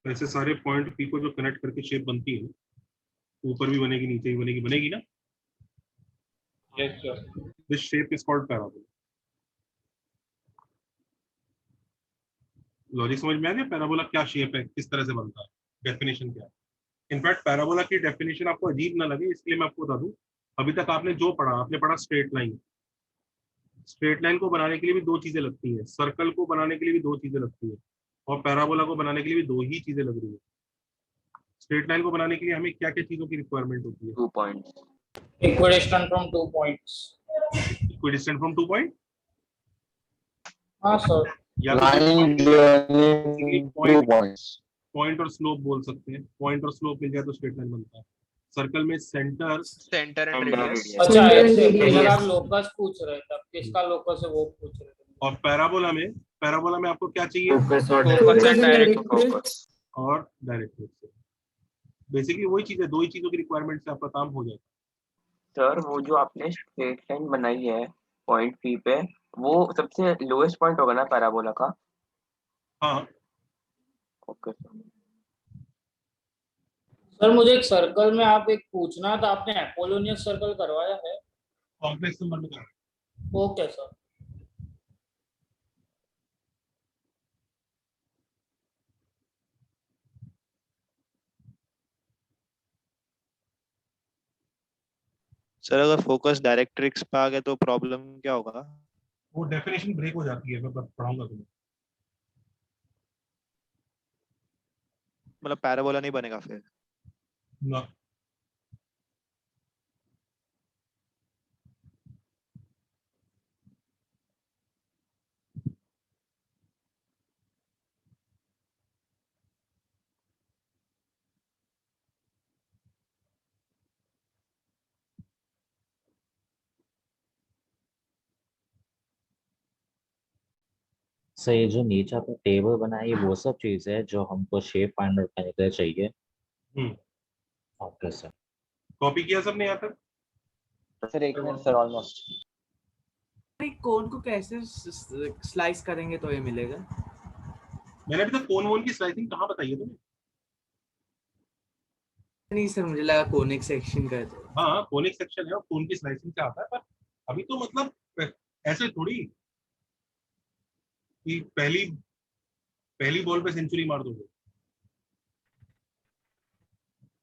ऐसे सारे पॉइंट P को जो कनेक्ट करके शेप बनती है, ऊपर भी बनेगी, नीचे भी बनेगी, बनेगी ना? Yes sir. This shape is called parabola. Logic समझ में आ गया? पैराबोला क्या शेप है, किस तरह से बनता है, डेफिनेशन क्या है। इनफैक्ट पैराबोला की डेफिनेशन आपको अजीब ना लगे इसलिए मैं आपको बता दूं, अभी तक आपने जो पढ़ा, आपने पढ़ा स्ट्रेट लाइन। स्ट्रेट लाइन को बनाने के लिए भी दो चीजें लगती हैं, सर्कल को बनाने के लिए भी दो चीजें लगती है, और पैराबोला को बनाने के लिए भी दो ही चीजें लग रही है। स्ट्रेट लाइन को बनाने के लिए हमें क्या क्या चीजों की रिक्वायरमेंट होती है? 2 points. Equidistant from 2 points. Equidistant from 2 point. हाँ सर। या तो Line joining two points. Point और स्लोप बोल सकते हैं, पॉइंट और स्लोप मिल जाए तो स्ट्रेट लाइन बनता है। सर्कल में सेंटर सेंटर एंड रेडियस। अच्छा Center and ऐसे radius. अगर आप लोकस पूछ रहे थे, तब किसका लोकस है वो पूछ रहे थे। और पैराबोला में आपको क्या चाहिए? Focus और Focus direct. and direct Focus. और डायरेक्ट फोकस। बेसिकली वही चीज है, दो ही चीजों की रिक्वायरमेंट से आपका काम हो जाएगा। सर वो जो आपने स्ट्रेट लाइन बनाई है पॉइंट पी पे, वो सबसे लोएस्ट पॉइंट होगा ना पैराबोला का? हाँ ओके सर। सर मुझे एक सर्कल में आप एक पूछना था, आपने अपोलोनियस सर्कल करवाया है? कॉम्प्लेक्स नंबर में करा। Okay sir. सर अगर फोकस डायरेक्ट्रिक्स पे आ गया तो प्रॉब्लम क्या होगा? वो डेफिनेशन ब्रेक हो जाती है, मैं पढ़ाऊंगा तुम्हें। मतलब पैराबोला नहीं बनेगा फिर? ना सर ये जो नीचे आपने टेबल बनाई है वो सब चीज है जो हमको शेप फाइंड आउट करने के लिए चाहिए। Okay sir. कॉपी किया सबने यहाँ तक? Sir 1 minute sir, almost. Cone को कैसे स्लाइस करेंगे तो ये मिलेगा? मैंने अभी तक कोन वोन की स्लाइसिंग कहाँ बताई है तुम्हें? नहीं सर, मुझे लगा कोनिक सेक्शन का है तो। हाँ कोनिक सेक्शन है और कोन की स्लाइसिंग से आता है, पर अभी तो मतलब ऐसे थोड़ी कि पहली बॉल पे सेंचुरी मार दोगे।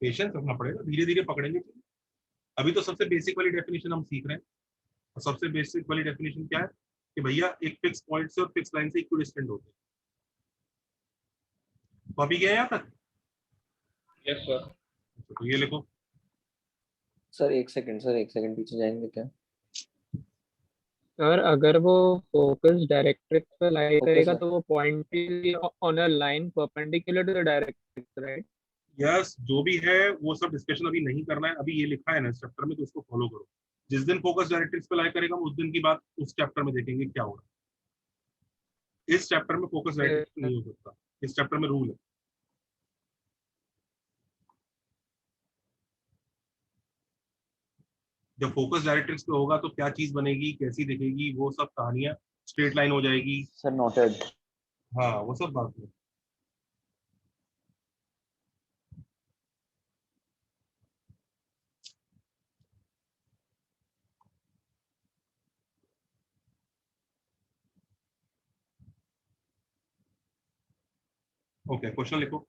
पेशेंस रखना पड़ेगा, धीरे धीरे पकड़ेंगे। अभी तो सबसे बेसिक वाली डेफिनेशन हम सीख रहे हैं, और सबसे बेसिक वाली डेफिनेशन क्या है कि भैया एक फिक्स पॉइंट से और फिक्स लाइन से इक्विडिस्टेंट होते हैं। कॉपी किया है यहाँ तक? Yes sir. तो ये लिखो। सर 1 सेकंड सर, 1 सेकंड पीछे जाएंगे क्या? सर अगर वो फोकस डायरेक्ट्रिक्स पे लाई ओके करेगा सर। तो वो point on a line perpendicular to the directrix, right? Yes, जो भी है वो सब डिस्कशन अभी नहीं करना है। अभी ये लिखा है ना चैप्टर में, तो उसको फॉलो करो। जिस दिन फोकस डायरेक्ट्रिक्स पे लाई करेगा उस दिन की बात उस चैप्टर में देखेंगे क्या होगा। इस चैप्टर में फोकस डायरेक्ट्रिक्स नहीं हो सकता, इस चैप्टर में रूल है। जब फोकस डायरेक्ट्रिक्स पे होगा तो क्या चीज बनेगी, कैसी दिखेगी, वो सब कहानियां, स्ट्रेट लाइन हो जाएगी। Sir noted. हाँ वो सब बात है। ओके, क्वेश्चन लिखो।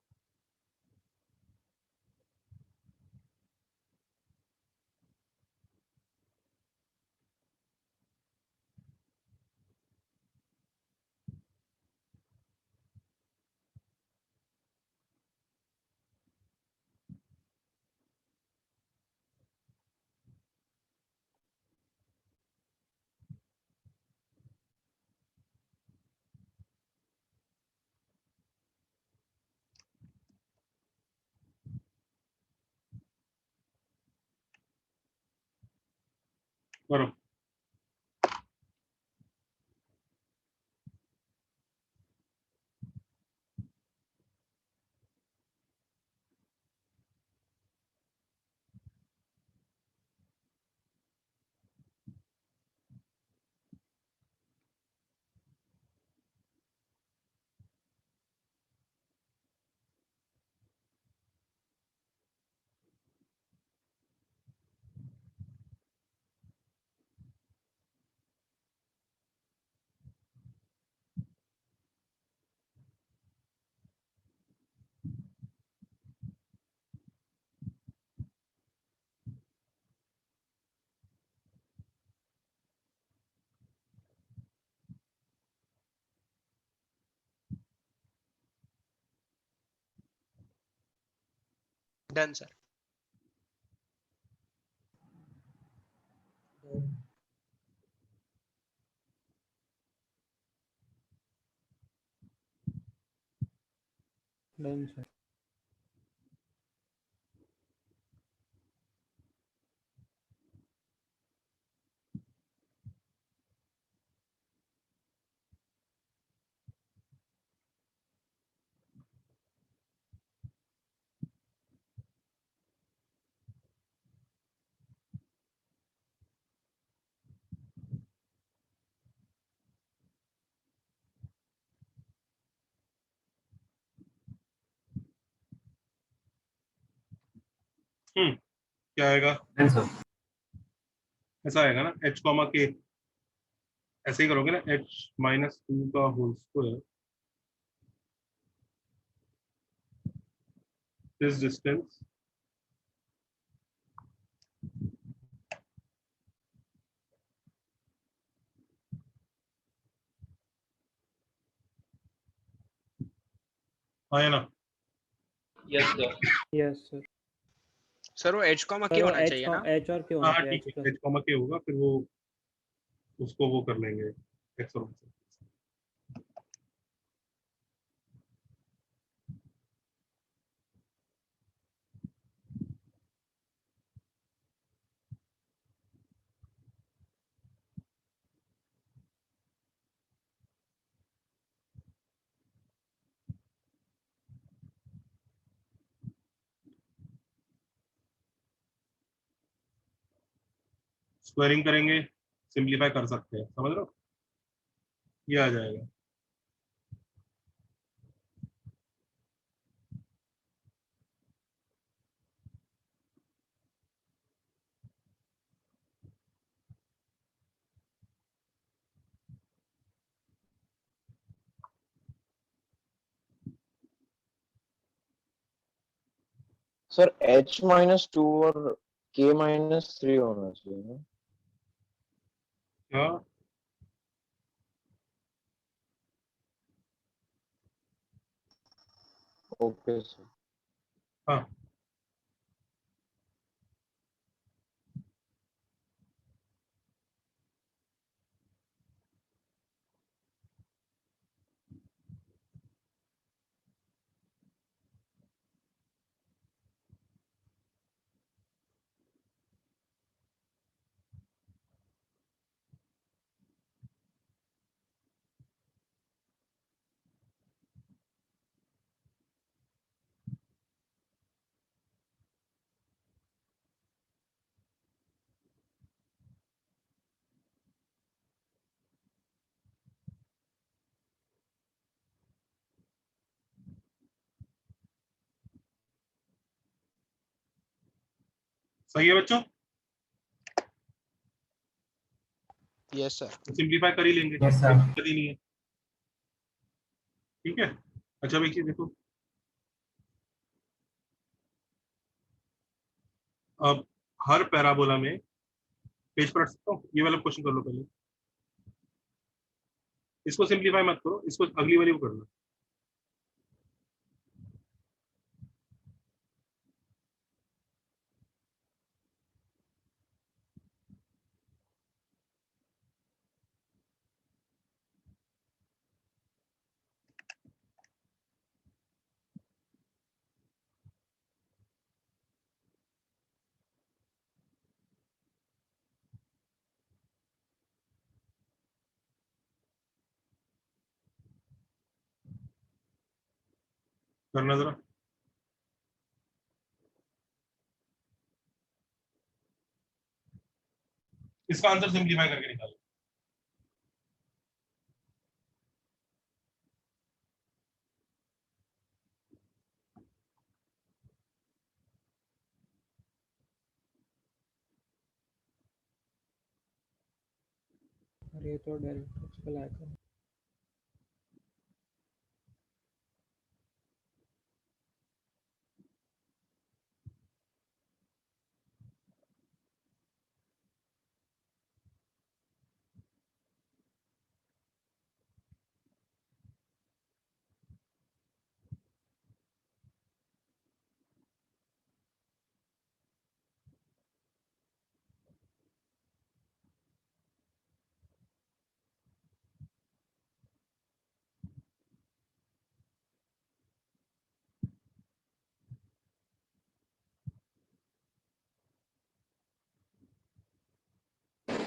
करो। Done sir. Done sir. क्या आएगा? ऐसा आएगा ना, h कॉमा के, ऐसे ही करोगे ना, h-2 का होल स्क्वायर दिस डिस्टेंस आया ना? Yes sir. Yes sir. Sir वो h कॉमा के सर वो होना एच चाहिए ना? एच और क्यों होना हाँ चाहिए? ठीक एच है, h कॉमा के होगा, फिर वो उसको वो कर लेंगे x और y से। स्क्वायरिंग करेंगे, सिंपलीफाई कर सकते हैं, समझ रहे हो? ये आ जाएगा। सर h-2 और k-3 होना चाहिए ना? क्या? Okay sir. हाँ सही है बच्चों, यस सर। सिंपलीफाई कर ही लेंगे, Yes, sir. कोई दिक्कत ही नहीं है। ठीक है। अच्छा अब एक चीज देखो, अब हर पैराबोला में पेज पर रख सकता हूँ, ये वाला क्वेश्चन कर लो पहले, इसको सिंपलीफाई मत करो, इसको अगली वाली को करना। करना जरा, इसका आंसर सिंपलीफाई करके निकालो। ये तो डायरेक्ट उसको लाकर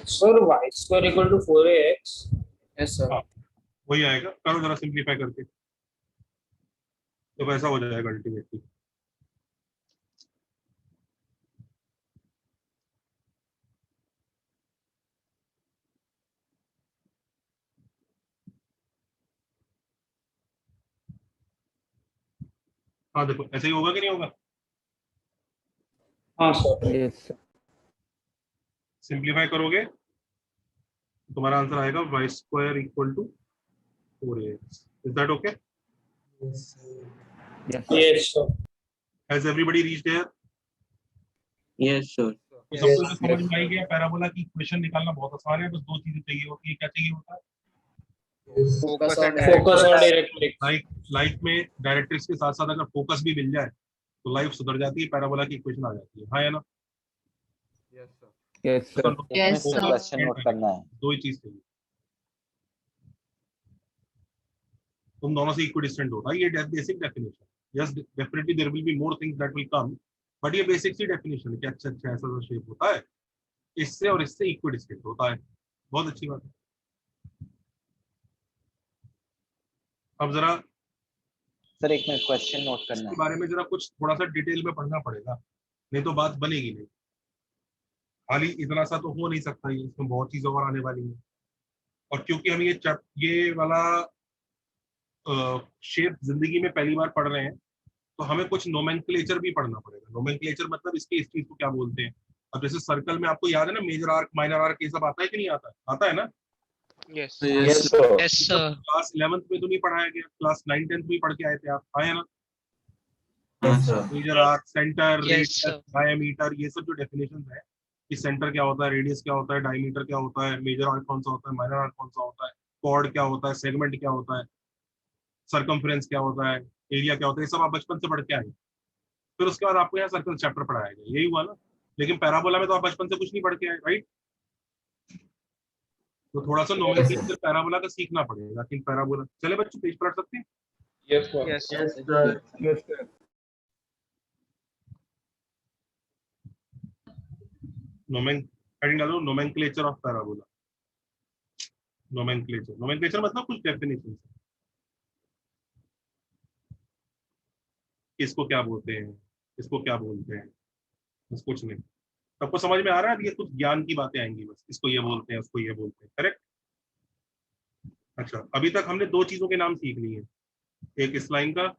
sir y square equal to 4ax. Yes, sir. हाँ वही आएगा, करो जरा सिंप्लीफाई करके, तो वैसा हो जाएगा अल्टीमेटली। हाँ देखो ऐसे ही होगा कि नहीं होगा? हाँ सर। यस सिंप्लीफाई करोगे तुम्हारा आंसर आएगा y square equal to 4ax। Is that okay? Yes sir. Has everybody reached here? Yes, sir. तो सबको तो समझ में आई गया, पैराबोला की इक्वेशन निकालना बहुत आसान है, बस दो चीजें चाहिए होती है। क्या चाहिए होता है? Focus on Focus on directrix. Life में डायरेक्ट्रिक्स के साथ साथ अगर फोकस भी मिल जाए तो लाइफ सुधर जाती है, पैराबोला की इक्वेशन आ जाती है। हाँ या ना? Yes sir Yes, sir. Question note करना है। दो ही चीज चाहिए, तुम दोनों से इक्विडिस्टेंट होता है, ये basic definition. Yes definitely there will be more things that will come, but ये बेसिक सी डेफिनेशन है कि अच्छा अच्छा ऐसा शेप होता है, इससे और इससे इक्विडिस्टेंट होता है। बहुत अच्छी बात है। अब जरा सर एक मिनट, क्वेश्चन नोट करना इसके है। बारे में जरा कुछ थोड़ा सा डिटेल में पढ़ना पड़ेगा, नहीं तो बात बनेगी नहीं। खाली इतना सा तो हो नहीं सकता, ये इसमें बहुत चीजें और आने वाली हैं। और क्योंकि हम ये वाला शेप जिंदगी में पहली बार पढ़ रहे हैं, तो हमें कुछ नोमेनक्लेचर भी पढ़ना पड़ेगा। नोमेनक्लेचर मतलब इसके इस चीज को क्या बोलते हैं। अब जैसे सर्कल में आपको याद है ना, मेजर आर्क माइनर आर्क ये सब आता है कि नहीं आता है? आता है ना? Yes Yes, sir. Yes sir. Class 11th में तो नहीं पढ़ाया गया, क्लास 9 10th में पढ़ के आए थे आप, आए ना? Yes, sir. Major arc, centre, Yes, radius, sir. Diameter, ये सब जो डेफिनेशंस है कि सेंटर क्या होता है, रेडियस क्या होता है, डायमीटर क्या होता है, मेजर आर्क कौन सा होता है, माइनर आर्क कौन सा होता है, कॉर्ड क्या होता है, सेगमेंट क्या होता है, सरकमफ्रेंस क्या होता है, एरिया क्या होता है, ये सब आप बचपन से पढ़ के आए। फिर उसके बाद आपको यहाँ सर्कल चैप्टर पढ़ाया गया, यही हुआ ना? लेकिन पैराबोला में तो आप बचपन से कुछ नहीं पढ़ के आए, राइट? तो थोड़ा सा नोमेनक्लेचर पैराबोला का सीखना पड़ेगा। कि पैराबोला चले बच्चों, पेज पलट सकते हैं? Yes sir. Yes Yes, sir. Yes sir heading डालो, नोमेनक्लेचर ऑफ पैराबोला। नोमेनक्लेचर मतलब कुछ डेफिनेशन, इसको क्या बोलते हैं, इसको क्या बोलते हैं, बस कुछ नहीं। सबको समझ में आ रहा है? अब ये कुछ ज्ञान की बातें आएंगी, बस इसको ये बोलते हैं, उसको ये बोलते हैं, करेक्ट? अच्छा, अभी तक हमने दो चीजों के नाम सीख लिए हैं, एक इस लाइन का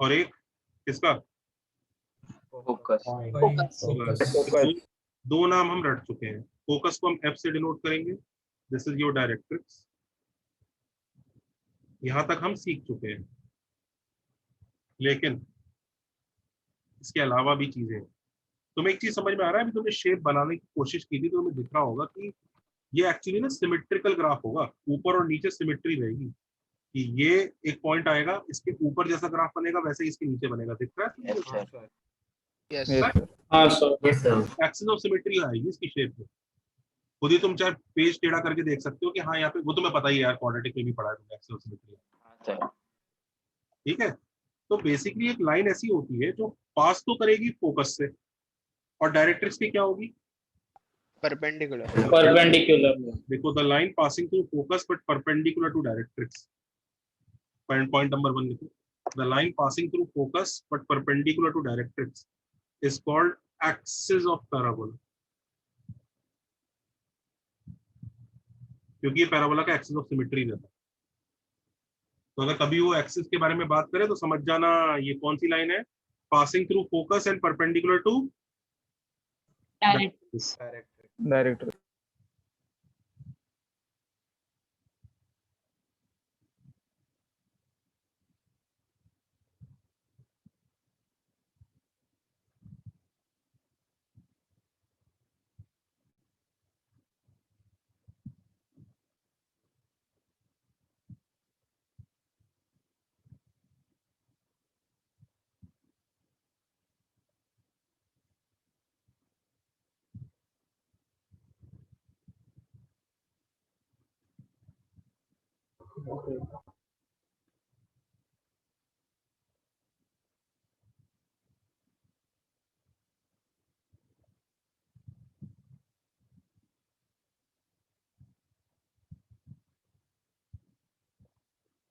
और एक किसका? फोकस। दो नाम हम रट चुके हैं। फोकस को हम एफ से डिनोट करेंगे, दिस इज योर डायरेक्ट्रिक्स। यहां तक हम सीख चुके हैं, लेकिन इसके अलावा भी चीजें हैं। तुम्हें एक चीज समझ में आ रहा है? अभी तुमने शेप बनाने की कोशिश की थी तो तुम्हें दिख रहा होगा कि ये एक्चुअली ना सिमेट्रिकल ग्राफ होगा, ऊपर और नीचे सिमेट्री रहेगी। कि ये एक पॉइंट आएगा, इसके ऊपर जैसा ग्राफ बनेगा वैसे ही इसके नीचे बनेगा, दिख रहा है? Yes, sir. Yes yes sir हाँ sir. Yes, sir. Axis of symmetry आएगी इसकी शेप में। खुद ही तुम चाहे पेज टेढ़ा करके देख सकते हो कि हाँ यहाँ पे, वो तुम्हें पता ही है यार, क्वाड्रेटिक में भी पढ़ा है तुमने एक्सिस ऑफ सिमेट्री। हाँ, sir. ठीक है, तो बेसिकली एक लाइन ऐसी होती है जो पास तो करेगी फोकस से, और डायरेक्ट्रिक्स की क्या होगी? परपेंडिकुलर। Perpendicular. देखो, the line passing through focus but perpendicular to directrix. Point number 1 लिखो, the line passing through focus but perpendicular to directrix is called axis of parabola. क्योंकि ये पैराबोला का एक्सिस ऑफ सिमेट्री रहता है। तो अगर कभी वो एक्सिस के बारे में बात करें तो समझ जाना ये कौन सी लाइन है, passing through focus and perpendicular to director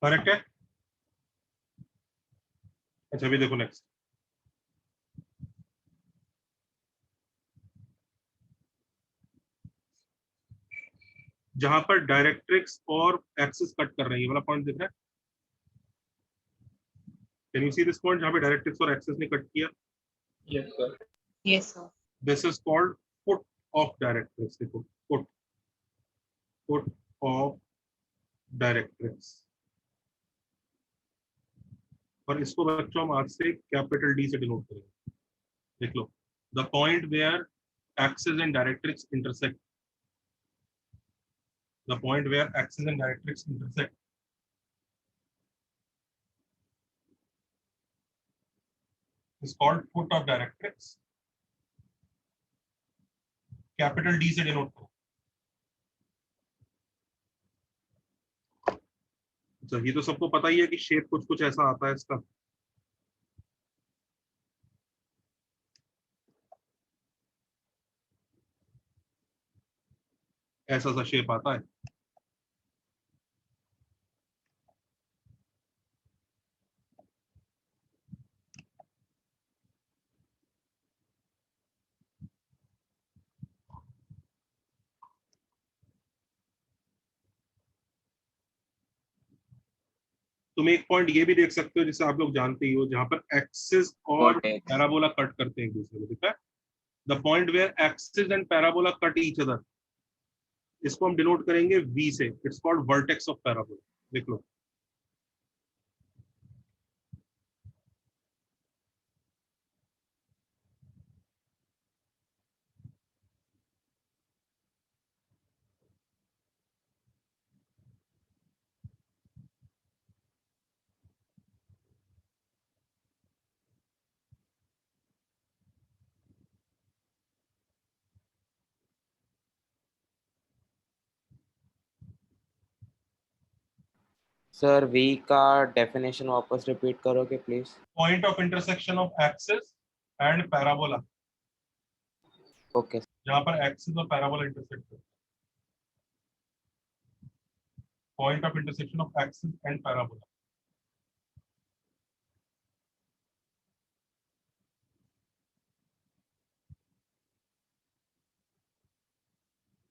correct है? अच्छा अभी देखो नेक्स्ट, जहां पर डायरेक्ट्रिक्स और एक्सिस कट कर रही है वाला पॉइंट दिख रहा है? Can you see this point जहां पे डायरेक्ट्रिक्स और एक्सिस ने कट किया? Yes sir. Yes, sir. This is called foot of directrix. देखो फुट, फुट ऑफ डायरेक्ट्रिक्स, और इसको बच्चों हम आज से कैपिटल डी से डिनोट करेंगे। देख लो, the point where axis and directrix intersect, the point where axis and directrix intersect is called foot of directrix, capital D से डिनोट करो। अच्छा ये तो सबको पता ही है कि शेप कुछ कुछ ऐसा आता है इसका, ऐसा सा शेप आता है। तुम एक पॉइंट ये भी देख सकते हो जिसे आप लोग जानते ही हो, जहां पर एक्सिस और पैराबोला कट करते हैं एक दूसरे को, दिखता है? The point where axis and parabola cut each other, इसको हम डिनोट करेंगे वी से। It's called vertex of parabola. देख लो, सर वी का डेफिनेशन वापस रिपीट करोगे please? Point of intersection of axis and parabola, okay. जहां पर एक्सिस और पैराबोला इंटरसेक्ट करते हैं। Point of intersection of axis and parabola,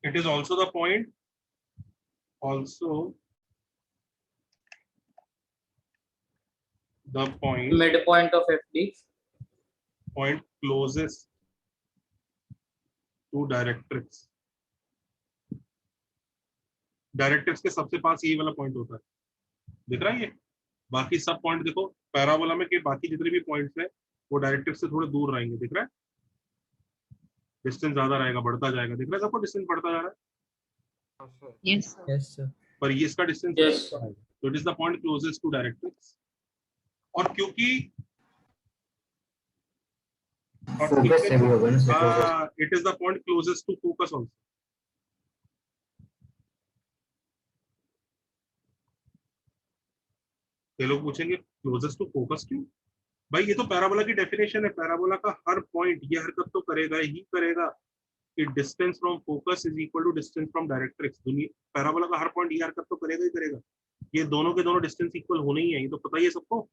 it is also the point, also the point, midpoint of FD. point closest to directrix. Directrix के सबसे पास यही वाला point होता है, दिख रहा है ये? बाकी सब पॉइंट देखो पैराबोला में के बाकी जितने भी पॉइंट्स हैं वो डायरेक्ट्रिक्स से थोड़े दूर रहेंगे, दिख रहा है? डिस्टेंस ज्यादा रहेगा, बढ़ता जाएगा, दिख रहा है सबको? डिस्टेंस बढ़ता जा रहा है। Yes, sir. Yes, sir. पर ये इसका डिस्टेंस Yes, sir. तो it is the point closest to directrix. और क्योंकि फोकस से भी होगा ना sir? It is the point closest to focus also. ये लोग पूछेंगे क्लोजेस्ट टू फोकस क्यों? भाई ये तो पैराबोला की डेफिनेशन है, पैराबोला का हर पॉइंट ये हरकत तो करेगा ही करेगा कि distance from focus is equal to distance from directrix. Parabola का हर पॉइंट ये हरकत तो करेगा ही करेगा, ये दोनों के दोनों डिस्टेंस इक्वल होने ही है, ये तो पता ही है सबको।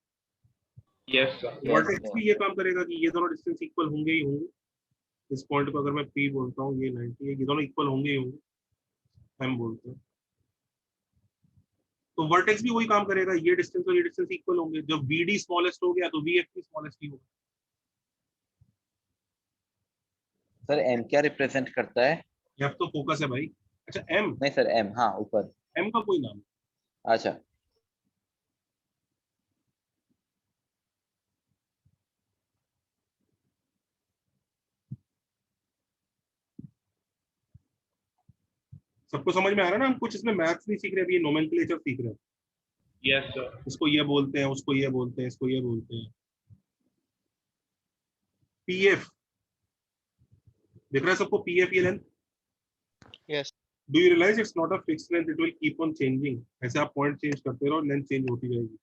Yes sir. वर्टेक्स भी ये काम करेगा कि ये दोनों डिस्टेंस इक्वल होंगे ही होंगे। इस पॉइंट को अगर मैं P बोलता हूँ, ये 90 है, ये दोनों इक्वल होंगे ही होंगे, M बोलते हैं। तो वर्टेक्स भी वही काम करेगा, ये डिस्टेंस और ये डिस्टेंस इक्वल होंगे। जब VD स्मॉलेस्ट हो गया तो VF भी स्मॉलेस्ट ही होगा। सर M क्या रिप्रेजेंट करता है? F तो फोकस है भाई। अच्छा M? नहीं सर M, हाँ ऊपर M का कोई नाम? अच्छा सबको समझ में आ रहा है ना? हम कुछ इसमें मैथ्स नहीं सीख रहे, अभी नोमेनक्लेचर सीख रहे हैं। Yes sir. इसको ये बोलते हैं, उसको ये बोलते हैं, इसको ये बोलते हैं। PF दिख रहा है सबको? PF ये length. Yes. Do you realise it's not a fixed length, it will keep on changing. ऐसे आप पॉइंट चेंज करते रहो, लेंथ चेंज होती जाएगी।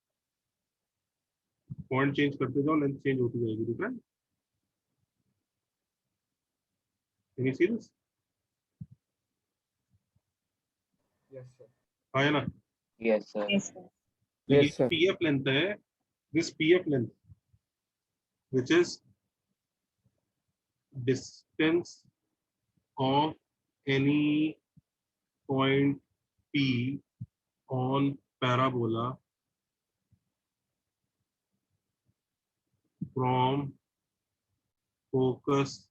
पॉइंट चेंज करते जाओ, लेंथ चेंज होती जाएगी, दिख रहा है? Can you see this? Yes sir. हाँ है ना? Yes sir. Yes, sir. तो ये Yes, sir. पीएफ लेंथ है, this PF length which is distance of any point P on parabola from focus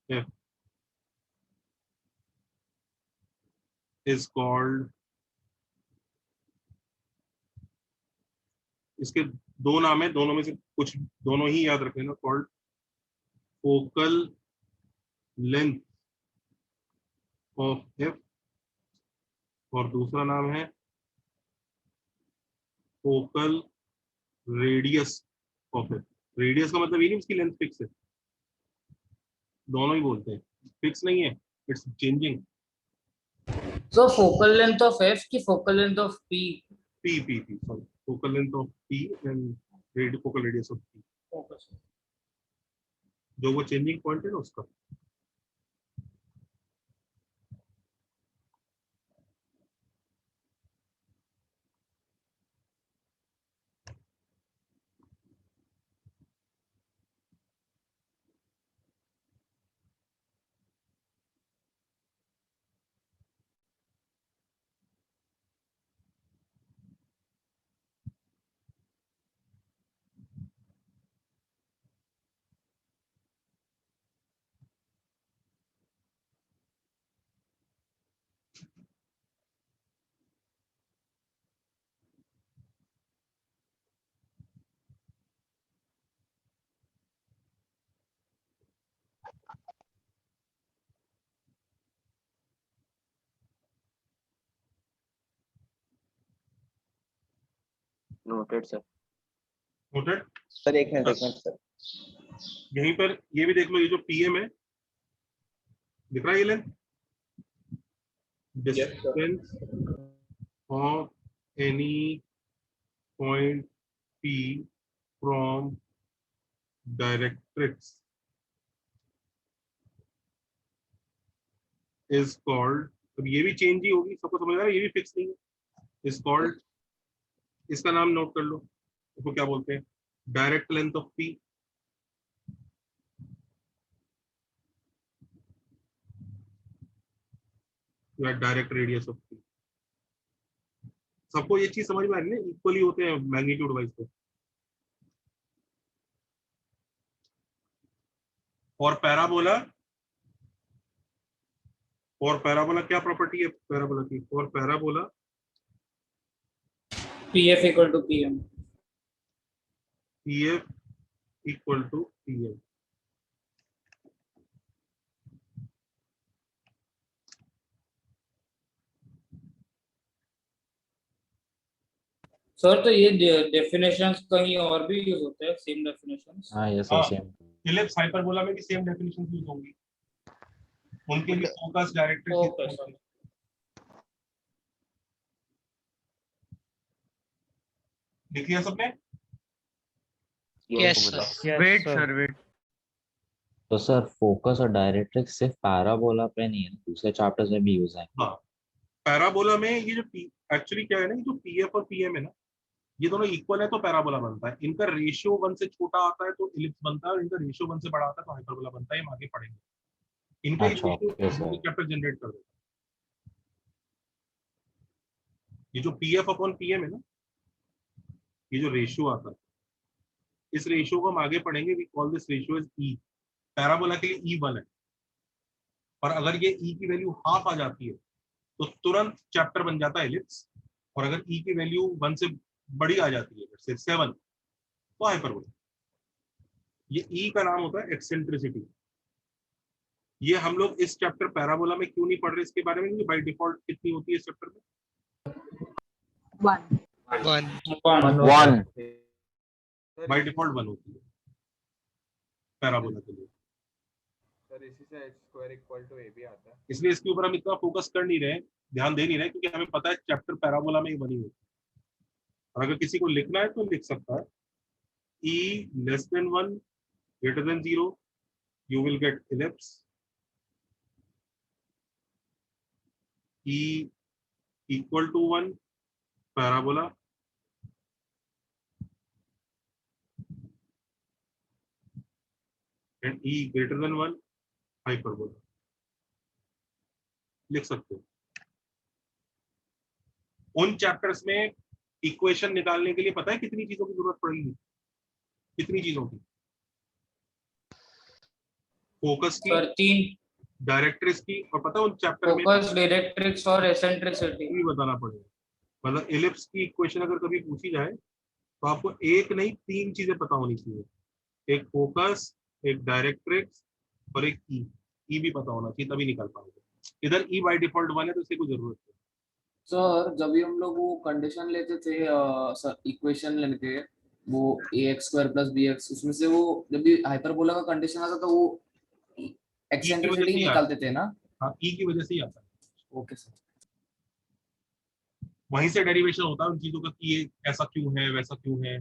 F is called, इसके दो नाम है, दोनों में से कुछ दोनों ही याद रखना, called focal length of F और दूसरा नाम है focal radius of F. Radius का मतलब ये नहीं उसकी लेंथ फिक्स है, दोनों ही बोलते हैं, फिक्स नहीं है, it's changing. So focal length of F की focal length of P. Sorry, focal length of P and focal radius of P, जो वो चेंजिंग पॉइंट है ना उसका। Noted sir. नोटेड सर एक मिनट सर, यहीं पर ये भी देख लो, ये जो पीएम है दिख रहा है, ये length distance of any point P from directrix is called, अब ये भी चेंज ही होगी, सबको समझ आ रहा है, ये भी फिक्स नहीं है, इज कॉल्ड, इसका नाम नोट कर लो, इसको क्या बोलते हैं, डायरेक्ट लेंथ ऑफ पी, या डायरेक्ट रेडियस ऑफ पी। सबको ये चीज समझ में आ रही है, इक्वली होते हैं मैग्नीट्यूड वाइज पे। और पैराबोला, क्या प्रॉपर्टी है पैराबोला की, और parabola PF equal to PM. PF equal to PM। Sir तो ये डेफिनेशंस कहीं और भी यूज होते हैं, सेम डेफिनेशंस? हाँ ये सर सेम। इलिप्स हाइपरबोला में भी सेम डेफिनेशन यूज होंगी, उनके भी फोकस डायरेक्ट्रिक्स। लिख लिया सबने? Yes sir. Wait, sir, wait. तो सर फोकस और डायरेक्ट्रिक्स सिर्फ पैराबोला पे नहीं है, दूसरे चैप्टर्स में भी यूज है। हाँ, पैराबोला में ये जो एक्चुअली क्या है ना, ये जो पीएफ और पीएम है ना, ये दोनों इक्वल है तो पैराबोला बनता है, इनका रेशियो 1 से छोटा आता है तो इलिप्स बनता है, और इनका रेशियो 1 से बड़ा आता है तो हाइपरबोला बनता है। हम आगे पढ़ेंगे, इनका अच्छा, चैप्टर जनरेट कर देगा। ये जो पीएफ अपॉन पीएम है ना, ये जो रेशियो आता है, इस रेशियो को हम आगे पढ़ेंगे, we call this ratio is E. Parabola के लिए ई 1 है, और अगर ये ई की वैल्यू हाफ आ जाती है तो तुरंत चैप्टर बन जाता है इलिप्स, और अगर ई की वैल्यू 1 से बड़ी आ जाती है, जैसे 7, तो हाइपरबोला। ये ई का नाम होता है एक्सेंट्रिसिटी। ये हम लोग इस चैप्टर पैराबोला में क्यों नहीं पढ़ रहे इसके बारे में, क्योंकि बाय डिफॉल्ट कितनी होती है इस चैप्टर में? 1 बाय डिफॉल्ट 1 होती है पैराबोला के लिए। सर इसी से h² इक्वल टू a भी आता है, इसलिए इसके ऊपर हम इतना फोकस कर नहीं रहे, ध्यान दे नहीं रहे, क्योंकि हमें पता है चैप्टर पैराबोला में ही बनी होती है। और अगर किसी को लिखना है तो लिख सकता है, e less than 1 greater than 0 you will get ellipse, e equal to 1 parabola, and E greater than 1 hyperbola लिख सकते हो। उन चैप्टर्स में इक्वेशन निकालने के लिए पता है कितनी चीजों की जरूरत पड़ेगी? कितनी चीजों की? फोकस की, सर 3, डायरेक्ट्रिक्स की, और पता है उन चैप्टर में फोकस, डायरेक्ट्रिक्स और एसेंट्रिसिटी भी बताना पड़ेगा। मतलब एलिप्स की इक्वेशन अगर कभी पूछी जाए तो आपको एक नहीं 3 चीजें पता होनी चाहिए, एक फोकस, एक डायरेक्ट्रिक्स और एक ई भी पता होना चाहिए, तभी निकाल पाओगे। इधर ई बाय डिफॉल्ट 1 है तो इसकी कोई जरूरत नहीं। सर जब भी हम लोग वो कंडीशन लेते थे सर इक्वेशन लेने के वो ax² + bx, उसमें से वो जब भी हाइपरबोला का कंडीशन आता तो वो एक्सेंट्रिसिटी निकालते थे ना? हाँ, ई की वजह से ही आता है। Okay sir. वहीं से डेरिवेशन होता है उन चीजों का कि ये ऐसा क्यों है, वैसा क्यों है।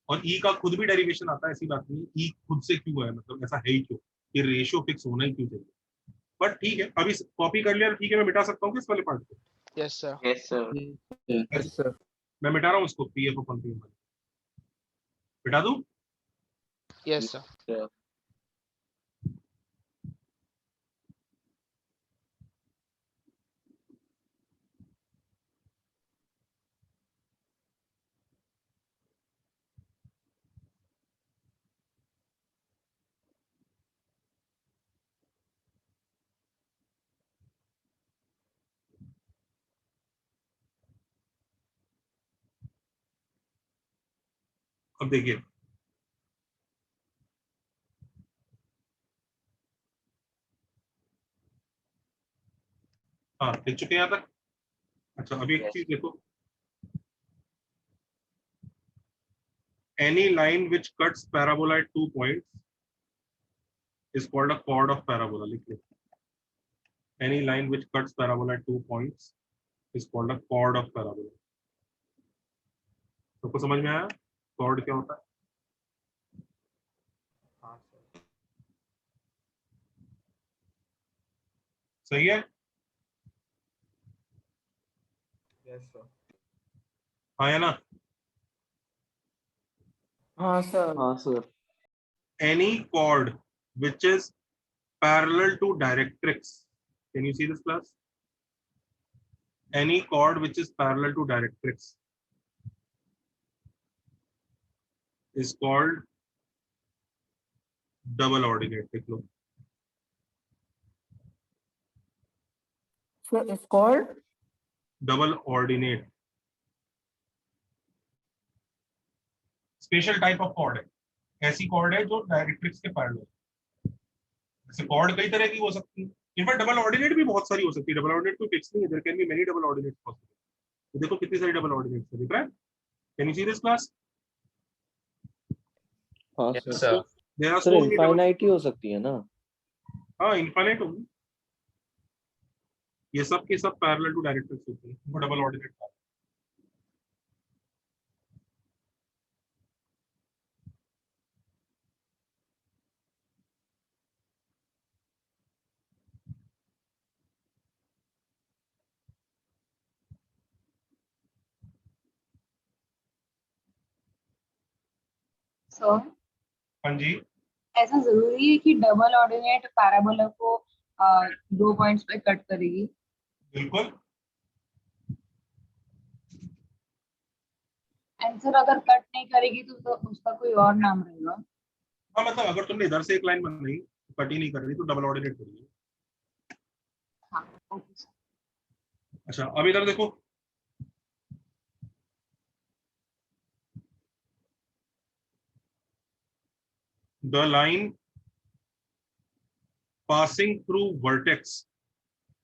और ई का खुद भी डेरिवेशन आता है, ऐसी बात नहीं, ई खुद से क्यों है, मतलब ऐसा है ही क्यों, ये रेशियो फिक्स होना ही क्यों चाहिए। बट ठीक है, अभी कॉपी कर लिया, ठीक है, मैं मिटा सकता हूँ इस वाले पार्ट को। Yes sir. Yes sir. Yes sir. मैं मिटा रहा हूँ उसको, पीएफ ओपन पीएफ मिटा दूं? Yes sir. अब देखिए, हाँ देख चुके हैं यहाँ तक। अच्छा, अभी एक चीज देखो, any line which cuts parabola at 2 points is called a chord of parabola. लिख लो, any line which cuts parabola at 2 points is called a chord of parabola. सबको समझ में आया chord क्या होता है? सही है? Yes sir. हाँ है ना? हाँ सर। हाँ sir. Any chord which is parallel to directrix. Can you see this class? Any chord which is parallel to directrix is called double ordinate. देख लो, So it's called double ordinate. Special type of chord है, ऐसी cord है जो directrix के parallel. जैसे cord कई तरह की हो सकती है, इनफैक्ट डबल ऑर्डिनेट भी बहुत सारी हो सकती है। डबल ऑर्डिनेट कोई फिक्स नहीं है, there can be many double ordinates possible. देखो कितनी सारी डबल ऑर्डिनेट्स है, दिख रहा है? Can you see this class? हाँ सर। सर। सर इनफाइनाइट ही हो सकती है ना? हाँ, इनफाइनाइट होगी। ये सब के सब पैरेलल टू डायरेक्ट्रिक्स होती है, वो डबल ऑर्डिनेट। सर हाँ जी, ऐसा जरूरी है कि डबल ऑर्डिनेट पैराबोला को 2 पॉइंट्स पे कट करेगी? बिल्कुल। आंसर अगर कट नहीं करेगी तो उसका कोई और नाम रहेगा? हाँ, मतलब अगर तुमने इधर से एक लाइन बनाई तो कट ही नहीं कर रही तो डबल ऑर्डिनेट करेगी। हाँ, ओके सर। अच्छा, अब इधर देखो, the line passing through vertex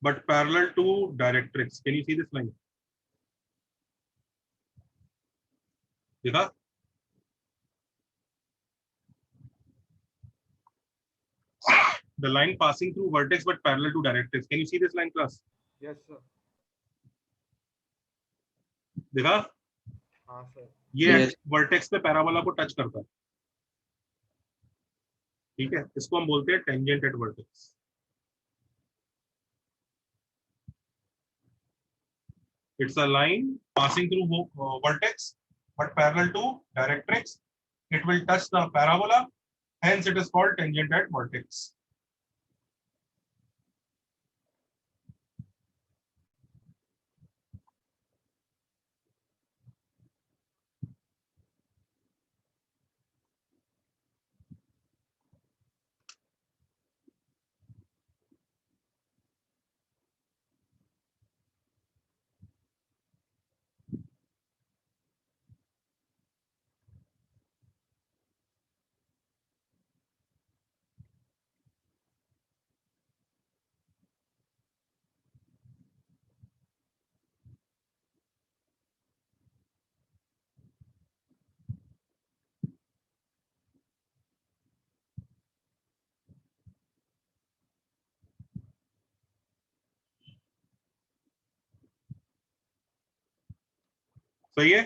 but parallel to directrix. Can you see this line? देखा? The line passing through vertex but parallel to directrix. Can you see this line, class? Yes sir. देखा? हाँ sir. ये vertex पे parabola को touch करता है, ठीक है? इसको हम बोलते हैं tangent at vertex. It's a line passing through vertex but parallel to directrix. It will touch the parabola hence it is called tangent at vertex. सही है?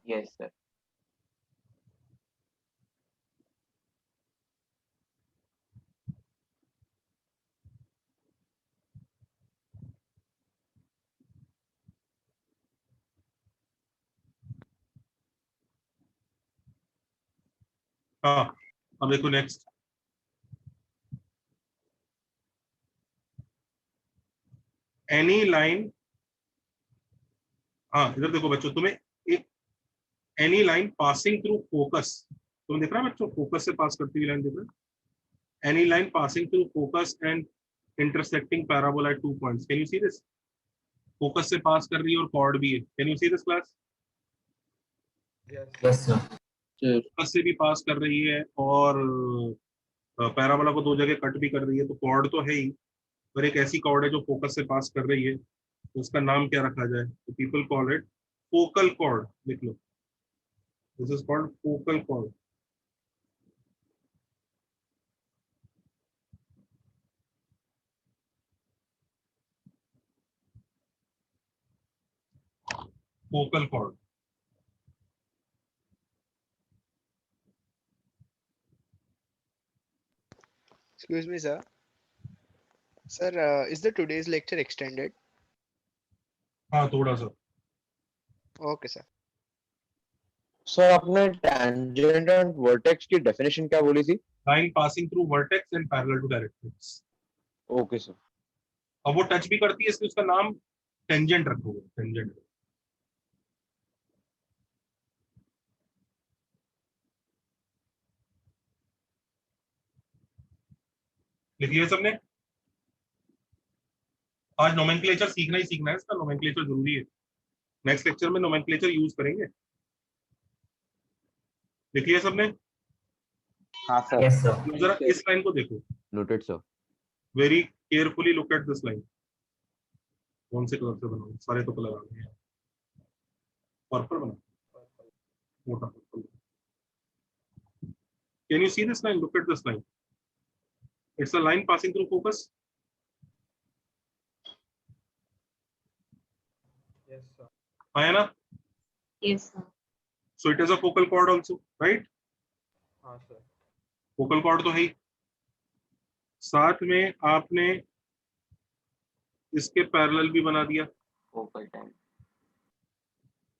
Yes sir. हाँ, अब देखो नेक्स्ट। एनी लाइन, हाँ इधर देखो बच्चों, तुम्हें एक any line passing through focus, तुम्हें दिख रहा है बच्चों, फोकस से पास करती हुई लाइन दिख रहा है? Any line passing through focus and intersecting parabola at 2 points, can you see this? Focus से पास कर रही है और कॉर्ड भी है, can you see this class? Yes sir. Focus से भी पास कर रही है और पैराबोला को 2 जगह कट भी कर रही है, तो कॉर्ड तो है ही, पर एक ऐसी कॉर्ड है जो फोकस से पास कर रही है, तो उसका नाम क्या रखा जाए? तो people call it focal chord, लिख लो, this is called focal chord. Focal chord. Excuse me, sir. Sir, is the today's lecture extended? हाँ थोड़ा सा। Okay, sir. सर आपने tangent and vertex की डेफिनेशन क्या बोली थी? Line passing through vertex and parallel to directrix. Okay sir. अब वो टच भी करती है, इसलिए उसका नाम टेंजेंट रखोगे, टेंजेंट। लिख लिया सबने? आज नोमेनक्लेचर सीखना ही सीखना है, इसका नोमेनक्लेचर जरूरी है, नेक्स्ट लेक्चर में नोमेनक्लेचर यूज करेंगे। लिख लिया सबने? हाँ सर। Yes sir. जरा इस लाइन को देखो, noted sir. Very carefully look at this line. कौन से कलर से बनाओ? सारे तो कलर आ गए हैं। पर्पल बना, मोटा purple. Can you see this line? Look at this line, it's a line passing through focus. Yes, sir. आया ना? Yes, sir. So it is a focal chord also, right? हाँ sir. फोकल कॉर्ड तो है ही, साथ में आपने इसके parallel भी बना दिया, फोकल टाइम।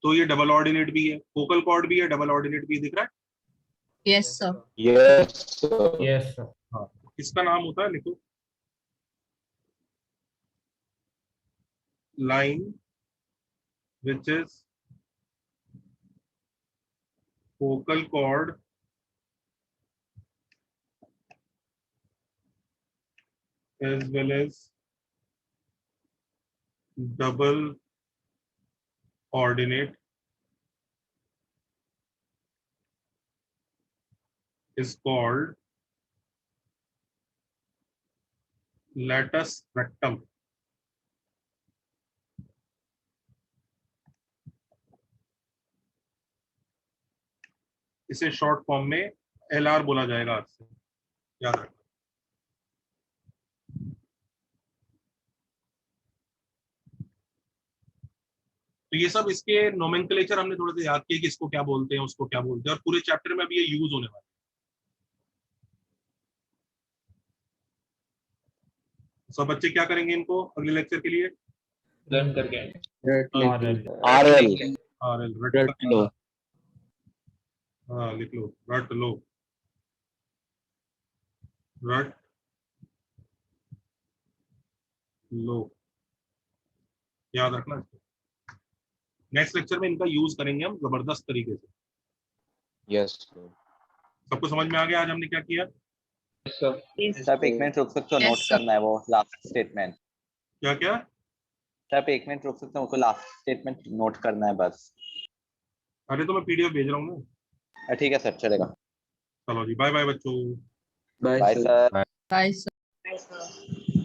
तो ये डबल ऑर्डिनेट भी है, फोकल कॉर्ड भी है, डबल ऑर्डिनेट भी है, दिख रहा है? Yes, sir. Yes sir. Yes sir. हाँ, इसका नाम होता है, लिखो, line which is focal chord as well as double ordinate is called latus rectum. इसे शॉर्ट फॉर्म में LR बोला जाएगा आज से, याद रखना। तो ये सब इसके नोमेनक्लेचर हमने थोड़े से याद किए कि इसको क्या बोलते हैं, उसको क्या बोलते हैं, और पूरे चैप्टर में अभी ये यूज होने वाला है। सब बच्चे क्या करेंगे इनको अगले लेक्चर के लिए? लर्न करके आएंगे। RL RL रट लो। हाँ लिख लो, रट लो। रट लो, याद रखना। नेक्स्ट लेक्चर में इनका यूज करेंगे हम जबरदस्त तरीके से। यस सबको समझ में आ गया आज हमने क्या किया? सर एक मिनट रुक सकते हो, नोट करना है वो लास्ट स्टेटमेंट। क्या क्या? सर एक मिनट रुक सकते हो, मुझको लास्ट स्टेटमेंट नोट करना है बस। अरे तो मैं पीडीएफ भेज रहा हूँ ना। ठीक है सर, चलेगा। चलो जी, बाय बाय बच्चों। Bye sir. Bye sir.